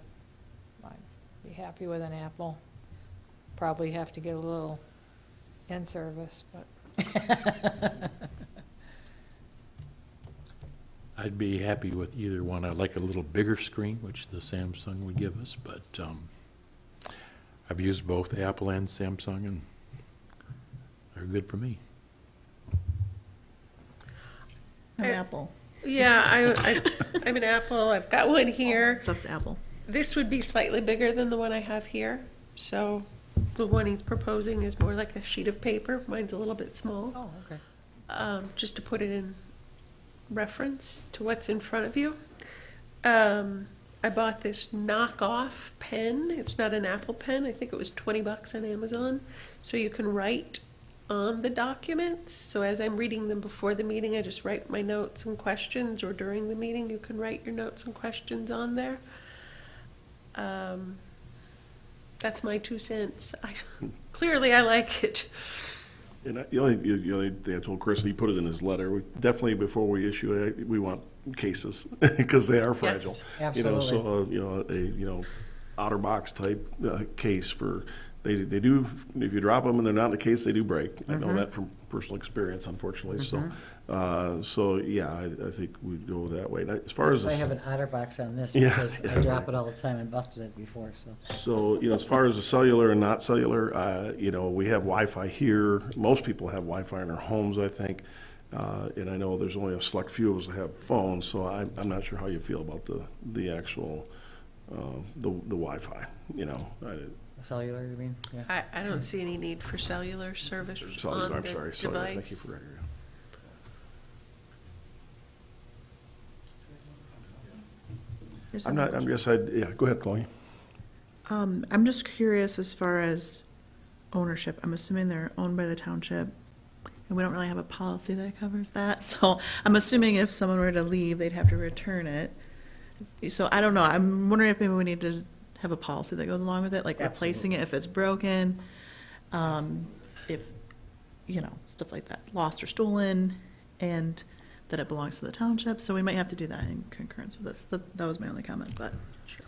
be happy with an Apple. Probably have to get a little in service, but I'd be happy with either one. I'd like a little bigger screen, which the Samsung would give us, but I've used both Apple and Samsung, and they're good for me. I'm Apple. Yeah, I'm an Apple. I've got one here. Stuff's Apple. This would be slightly bigger than the one I have here. So the one he's proposing is more like a sheet of paper. Mine's a little bit small. Oh, okay. Just to put it in reference to what's in front of you. I bought this knockoff pen. It's not an Apple pen. I think it was $20 on Amazon. So you can write on the documents. So as I'm reading them before the meeting, I just write my notes and questions, or during the meeting, you can write your notes and questions on there. That's my 2 cents. Clearly, I like it. And the only thing I told Chris, and he put it in his letter, we definitely, before we issue it, we want cases, because they are fragile. Yes, You know, absolutely. so, a OtterBox type case for, they do, if you drop them and they're not in the case, they do break. I know that from personal experience, unfortunately, so yeah, I think we go that way. Now, as far as I this- have an OtterBox on this Yeah, because I yeah. drop it all the time and busted it before, so. So, as far as the cellular and not cellular, we have Wi-Fi here. Most people have Wi-Fi in their homes, I think. And I know there's only a select few of us that have phones, so I'm not sure how you feel about the actual, the Wi-Fi, Cellular, you mean? Yeah. I don't see any need for cellular service Cellular, on I'm the sorry, cellular, thank you device. for go ahead, Chloe. I'm just curious as far as ownership. I'm assuming they're owned by the township, and we don't really have a policy that covers that. So I'm assuming if someone were to leave, they'd have to return it. So I don't know. I'm wondering if maybe we need to have a policy that goes along with it, like replacing it if it's broken, if, stuff like that, lost or stolen, and that it belongs to the township. So we might have to do that in concurrence with this. That was my only comment, but.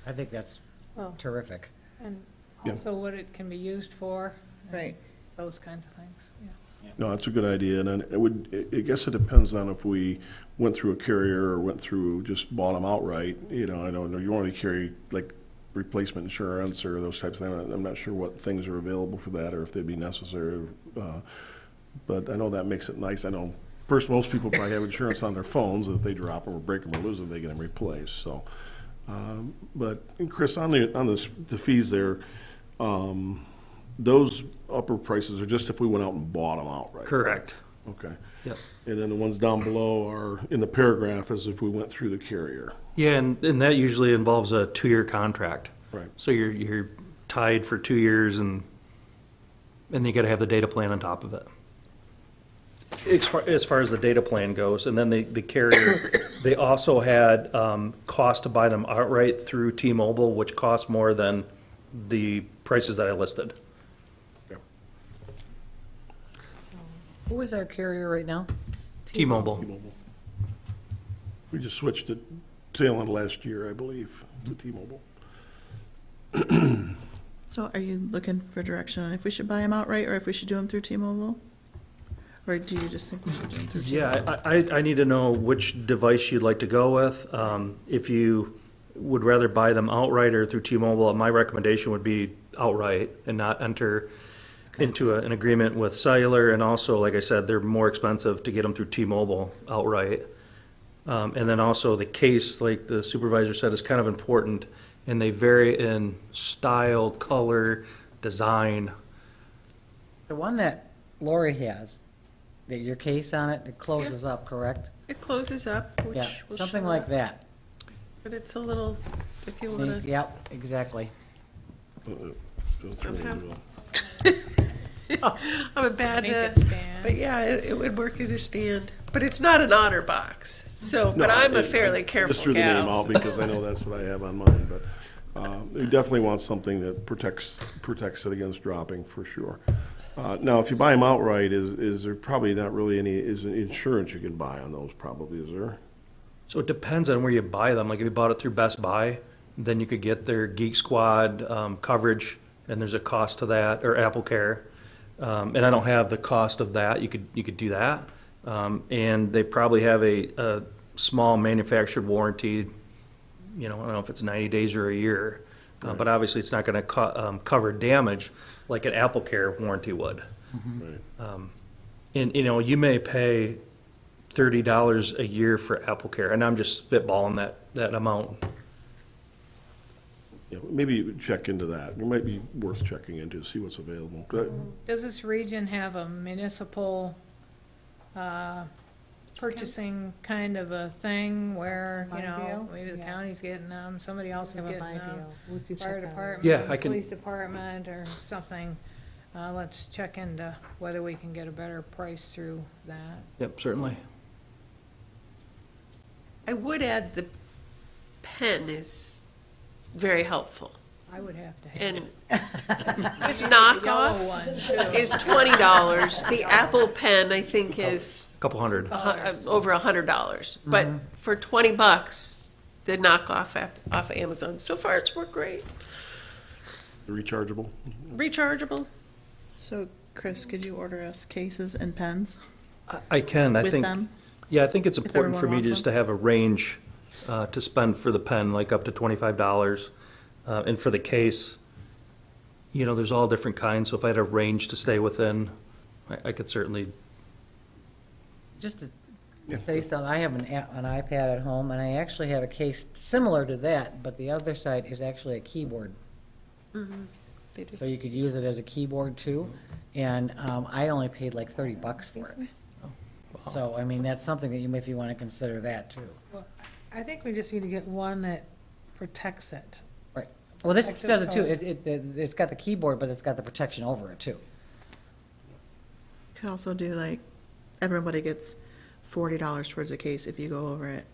I think that's Well, terrific. and Yeah. also what it can be used for. and Right. Those kinds of things, yeah. No, that's a good idea, and then I guess it depends on if we went through a carrier or went through, just bought them outright. I don't know, you want to carry like replacement insurance or those types of things. I'm not sure what things are available for that or if they'd be necessary. But I know that makes it nice. I know, first, most people probably have insurance on their phones, that if they drop them or break them or lose them, they get them replaced, so. But, and Chris, on the fees there, those upper prices are just if we went out and bought them outright? Correct. Okay. Yep. And then the ones down below are, in the paragraph, as if we went through the carrier. Yeah, and that usually involves a 2-year contract. Right. So you're tied for 2 years, and you gotta have the data plan on top of it. As far as the data plan goes, and then the carrier, they also had cost to buy them outright through T-Mobile, which cost more than the prices that I listed. Who is our carrier right now? T-Mobile. T-Mobile. We just switched it tail end last year, I believe, to T-Mobile. So are you looking for direction on if we should buy them outright or if we should do them through T-Mobile? Or do you just think we should do them through T-Mobile? Yeah, I need to know which device you'd like to go with. If you would rather buy them outright or through T-Mobile, my recommendation would be outright and not enter into an agreement with cellular. And also, like I said, they're more expensive to get them through T-Mobile outright. And then also the case, like the supervisor said, is kind of important, and they vary in style, color, design. The one that Lori has, your case on it, it closes up, correct? It closes up, which Yeah, will something show like up. that. But it's a little, if you want to, Yep, exactly. Somehow. I'm a bad, Make it stand. but yeah, it would work as a stand. But it's not an OtterBox, so, but I'm a fairly careful Just threw the name gal. out because I know that's what I have on mine, but we definitely want something that protects it against dropping, for sure. Now, if you buy them outright, is there probably not really any, is insurance you can buy on those probably, is there? So it depends on where you buy them. Like if you bought it through Best Buy, then you could get their Geek Squad coverage, and there's a cost to that, or Apple Care. And I don't have the cost of that. You could do that. And they probably have a small manufactured warranty, I don't know if it's 90 days or a year, but obviously it's not going to cover damage like an AppleCare warranty would. Right. And, you may pay $30 a year for AppleCare, and I'm just spitballing that amount. Yeah, maybe check into that. It might be worth checking into to see what's available. Does this region have a municipal purchasing kind of a thing where, MyDeal? maybe the Yeah. county's getting them, somebody else is Have a getting them? MyDeal. We could check Fire that out. department, Yeah, I can- police department or something. Let's check into whether we can get a better price through that. Yep, certainly. I would add the pen is very helpful. I would have to have And it. this The yellow knockoff one, too. is $20. The Apple Pen, I think, is A couple hundred. over $100. But for $20, the knockoff off of Amazon. So far, it's worked great. Rechargeable. Rechargeable. So, Chris, could you order us cases and pens I can, I with think. them? Yeah, I think it's important for everyone me wants just one? to have a range to spend for the pen, like up to $25. And for the case, there's all different kinds, so if I had a range to stay within, I could certainly, Just to say something, I have an iPad at home, and I actually have a case similar to that, but the other side is actually a keyboard. They do. So you could use it as a keyboard too, and I only paid like $30 for it. So, I mean, that's something that if you want to consider that too. I think we just need to get one that protects it. Right. Well, this Protective does it too. code. It's got the keyboard, but it's got the protection over it too. Could also do like, everybody gets $40 towards a case if you go over it.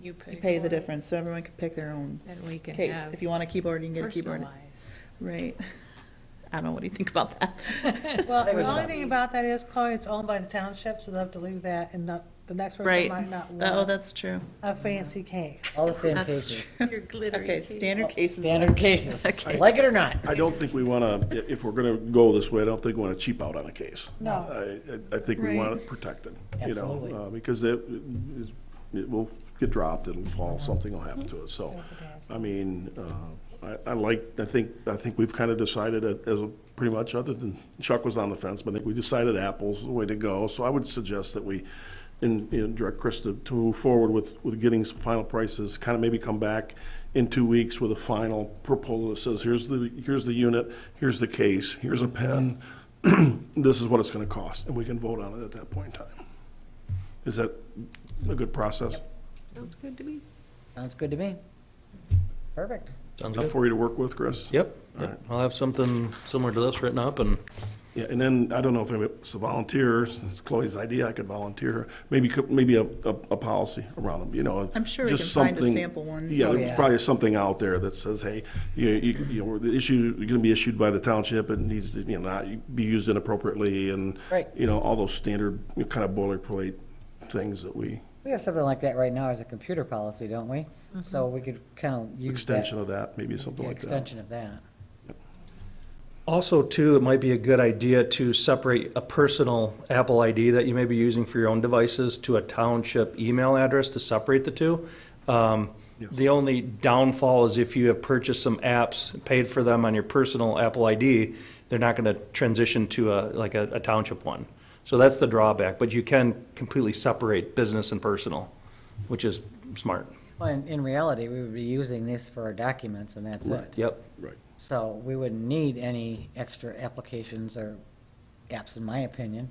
You You pay the for it, difference, so everyone can pick their own and we can case. have If you want a keyboard, you can get a keyboard. personalized. Right. I don't know, what do you think about that? Well, They the was only not- thing about that is, Chloe, it's owned by the township, so they'll have to leave that, and not, the next person Right. might not Oh, want that's true. a fancy case. All the same That's cases. true. Your glittery Okay, case. standard cases. Standard cases, Okay. like it or not. I don't think we want to, if we're going to go this way, I don't think we want to cheap out on a case. No. I think we Right. want it protected, Absolutely. because it will get dropped, it'll fall, something will happen to it. So, I mean, I think we've kind of decided as pretty much, other than Chuck was on the fence, but I think we decided Apple's the way to go. So I would suggest that we, direct Chris to move forward with getting some final prices, kind of maybe come back in 2 weeks with a final proposal that says, here's the unit, here's the case, here's a pen, this is what it's gonna cost, and we can vote on it at that point in time. Is that a good process? Sounds good to me. Sounds good to me. Perfect. sounds Enough good. for you to work with, Chris? Yep, All right. I'll have something similar to this written up, and Yeah, and then, I don't know if it's a volunteer, it's Chloe's idea, I could volunteer, maybe a policy around them, I'm sure we just can find a something- sample one. Yeah, Oh, there's yeah. probably something out there that says, hey, the issue, you're gonna be issued by the township, it needs to, not be used inappropriately, and, Right. all those standard, kind of boilerplate things that we, We have something like that right now as a computer policy, don't we? So we could kind of use that. extension of that, maybe something Yeah, like that. extension of that. also, too, it might be a good idea to separate a personal Apple ID that you may be using for your own devices to a township email address to separate the two. Yes. The only downfall is if you have purchased some apps, paid for them on your personal Apple ID, they're not going to transition to a township one. So that's the drawback, but you can completely separate business and personal, which is smart. Well, in reality, we would be using this for our documents, and that's it. Yep. Right. So we wouldn't need any extra applications or apps, in my opinion.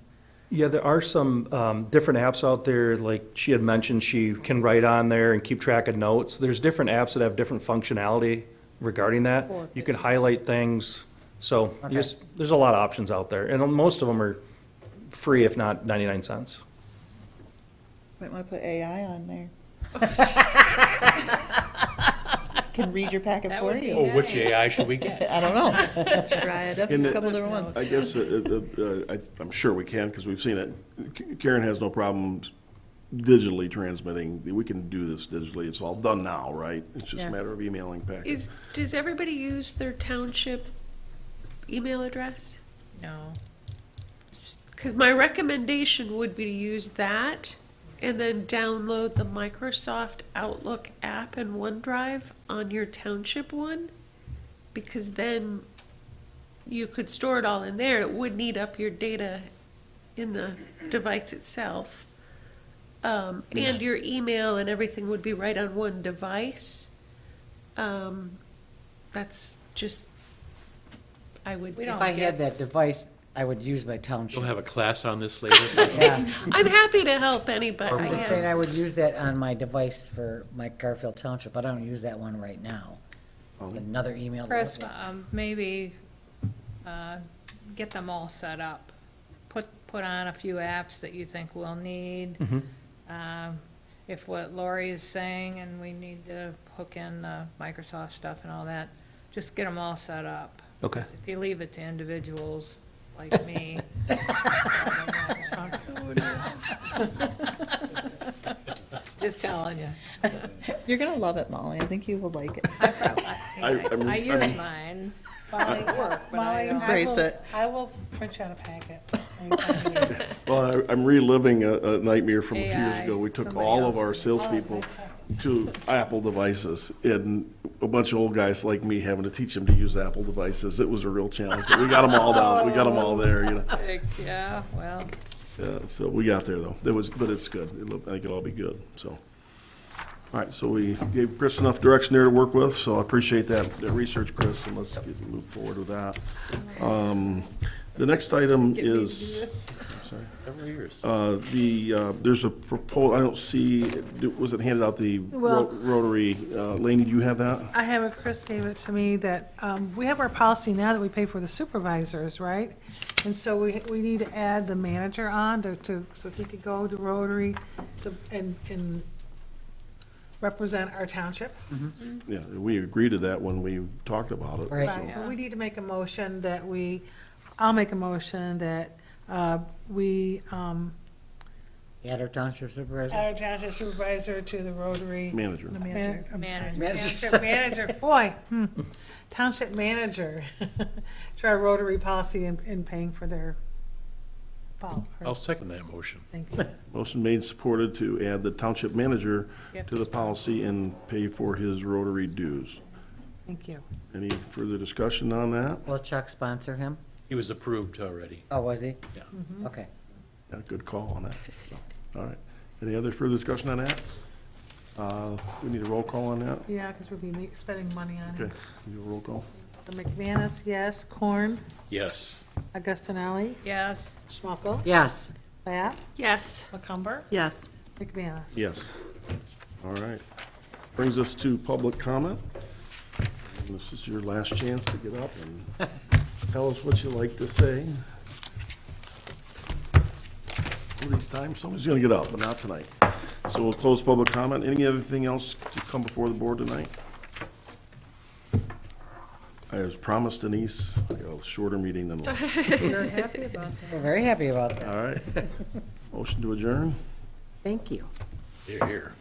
Yeah, there are some different apps out there, like she had mentioned, she can write on there and keep track of notes. There's different apps that have different functionality regarding that. You can highlight things, so Okay. there's a lot of options out there, and most of them are free, if not 99 cents. Might want to put AI on there. Can read your packet That for would be you. Oh, which AI should we get? I don't know. Try a And couple different ones. I guess, I'm sure we can, because we've seen it. Karen has no problems digitally transmitting. We can do this digitally. It's all done now, right? It's just a Yes. matter of emailing packets. Does everybody use their township email address? No. Because my recommendation would be to use that and then download the Microsoft Outlook app and OneDrive on your township one, because then you could store it all in there. It would need up your data in the device itself. And your email and everything would be right on one device. That's just, I would. We If don't I get- had that device, I would use my township. We'll have a class on this later. Yeah. I'm happy to help anybody. I'm just saying I would use that on my device for my Garfield Township. I don't use that one right now. It's another email. to Chris, look at. maybe get them all set up. Put on a few apps that you think we'll need. If what Lori is saying and we need to hook in the Microsoft stuff and all that, just get them all set up. Okay. 'Cause if you leave it to individuals like me. Just telling you. You're gonna love it, Molly. I think you will like it. I use mine. Molly, work, but I don't- Embrace it. I will print you out a packet. anytime you need it. Well, I'm reliving a nightmare from a few years AI, ago. We took somebody all of else. our salespeople to Apple devices, and a bunch of old guys like me having to teach them to use Apple devices. It was a real challenge, but we got them all down. We got them all there, you know. Yeah, well, Yeah, so we got there though. But it's good. I think it'll all be good. So, all right. So we gave Chris enough direction there to work with. So I appreciate that research, Chris, and let's move forward with that. The next item get me to do is. this. Sorry. Every year's. There's a proposal, I don't see, was it handed out the Well- Rotary, Laney, do you have that? I have it, Chris gave it to me, that we have our policy now that we pay for the supervisors, right? And so we need to add the manager on so he could go to Rotary and represent our township. Yeah, we agreed to that when we talked about it. Right. Right, but we need to make a motion I'll make a motion that we Add our township supervisor. add our township supervisor to the Rotary. Manager. The manager. I'm sorry, Manager. Township manager, boy, township manager, to our Rotary policy in paying for their I'll second that motion. Thank you. Motion made and supported to add the township manager Yep. to the policy and pay for his Rotary dues. Thank you. Any further discussion on that? Will Chuck sponsor him? He was approved already. Oh, was he? Yeah. Okay. Yeah, good call on that. So, all right. Any other further discussion on that? We need a roll call on that? Yeah, because we'll be spending money on Okay, it. do a roll call. So McManus, yes. Korn, Yes. Augustinelli, Yes, Schmuckel, Yes. Platt, Yes. McCumber, Yes. McManus. Yes. All right. Brings us to public comment. And this is your last chance to get up and tell us what you like to say. One of these times, somebody's going to get up, but not tonight. So we'll close public comment. Any other thing else to come before the board tonight? I was promised Denise a shorter meeting than last. we're happy about that. We're very happy about that. All right. Motion to adjourn? Thank you. Here, here.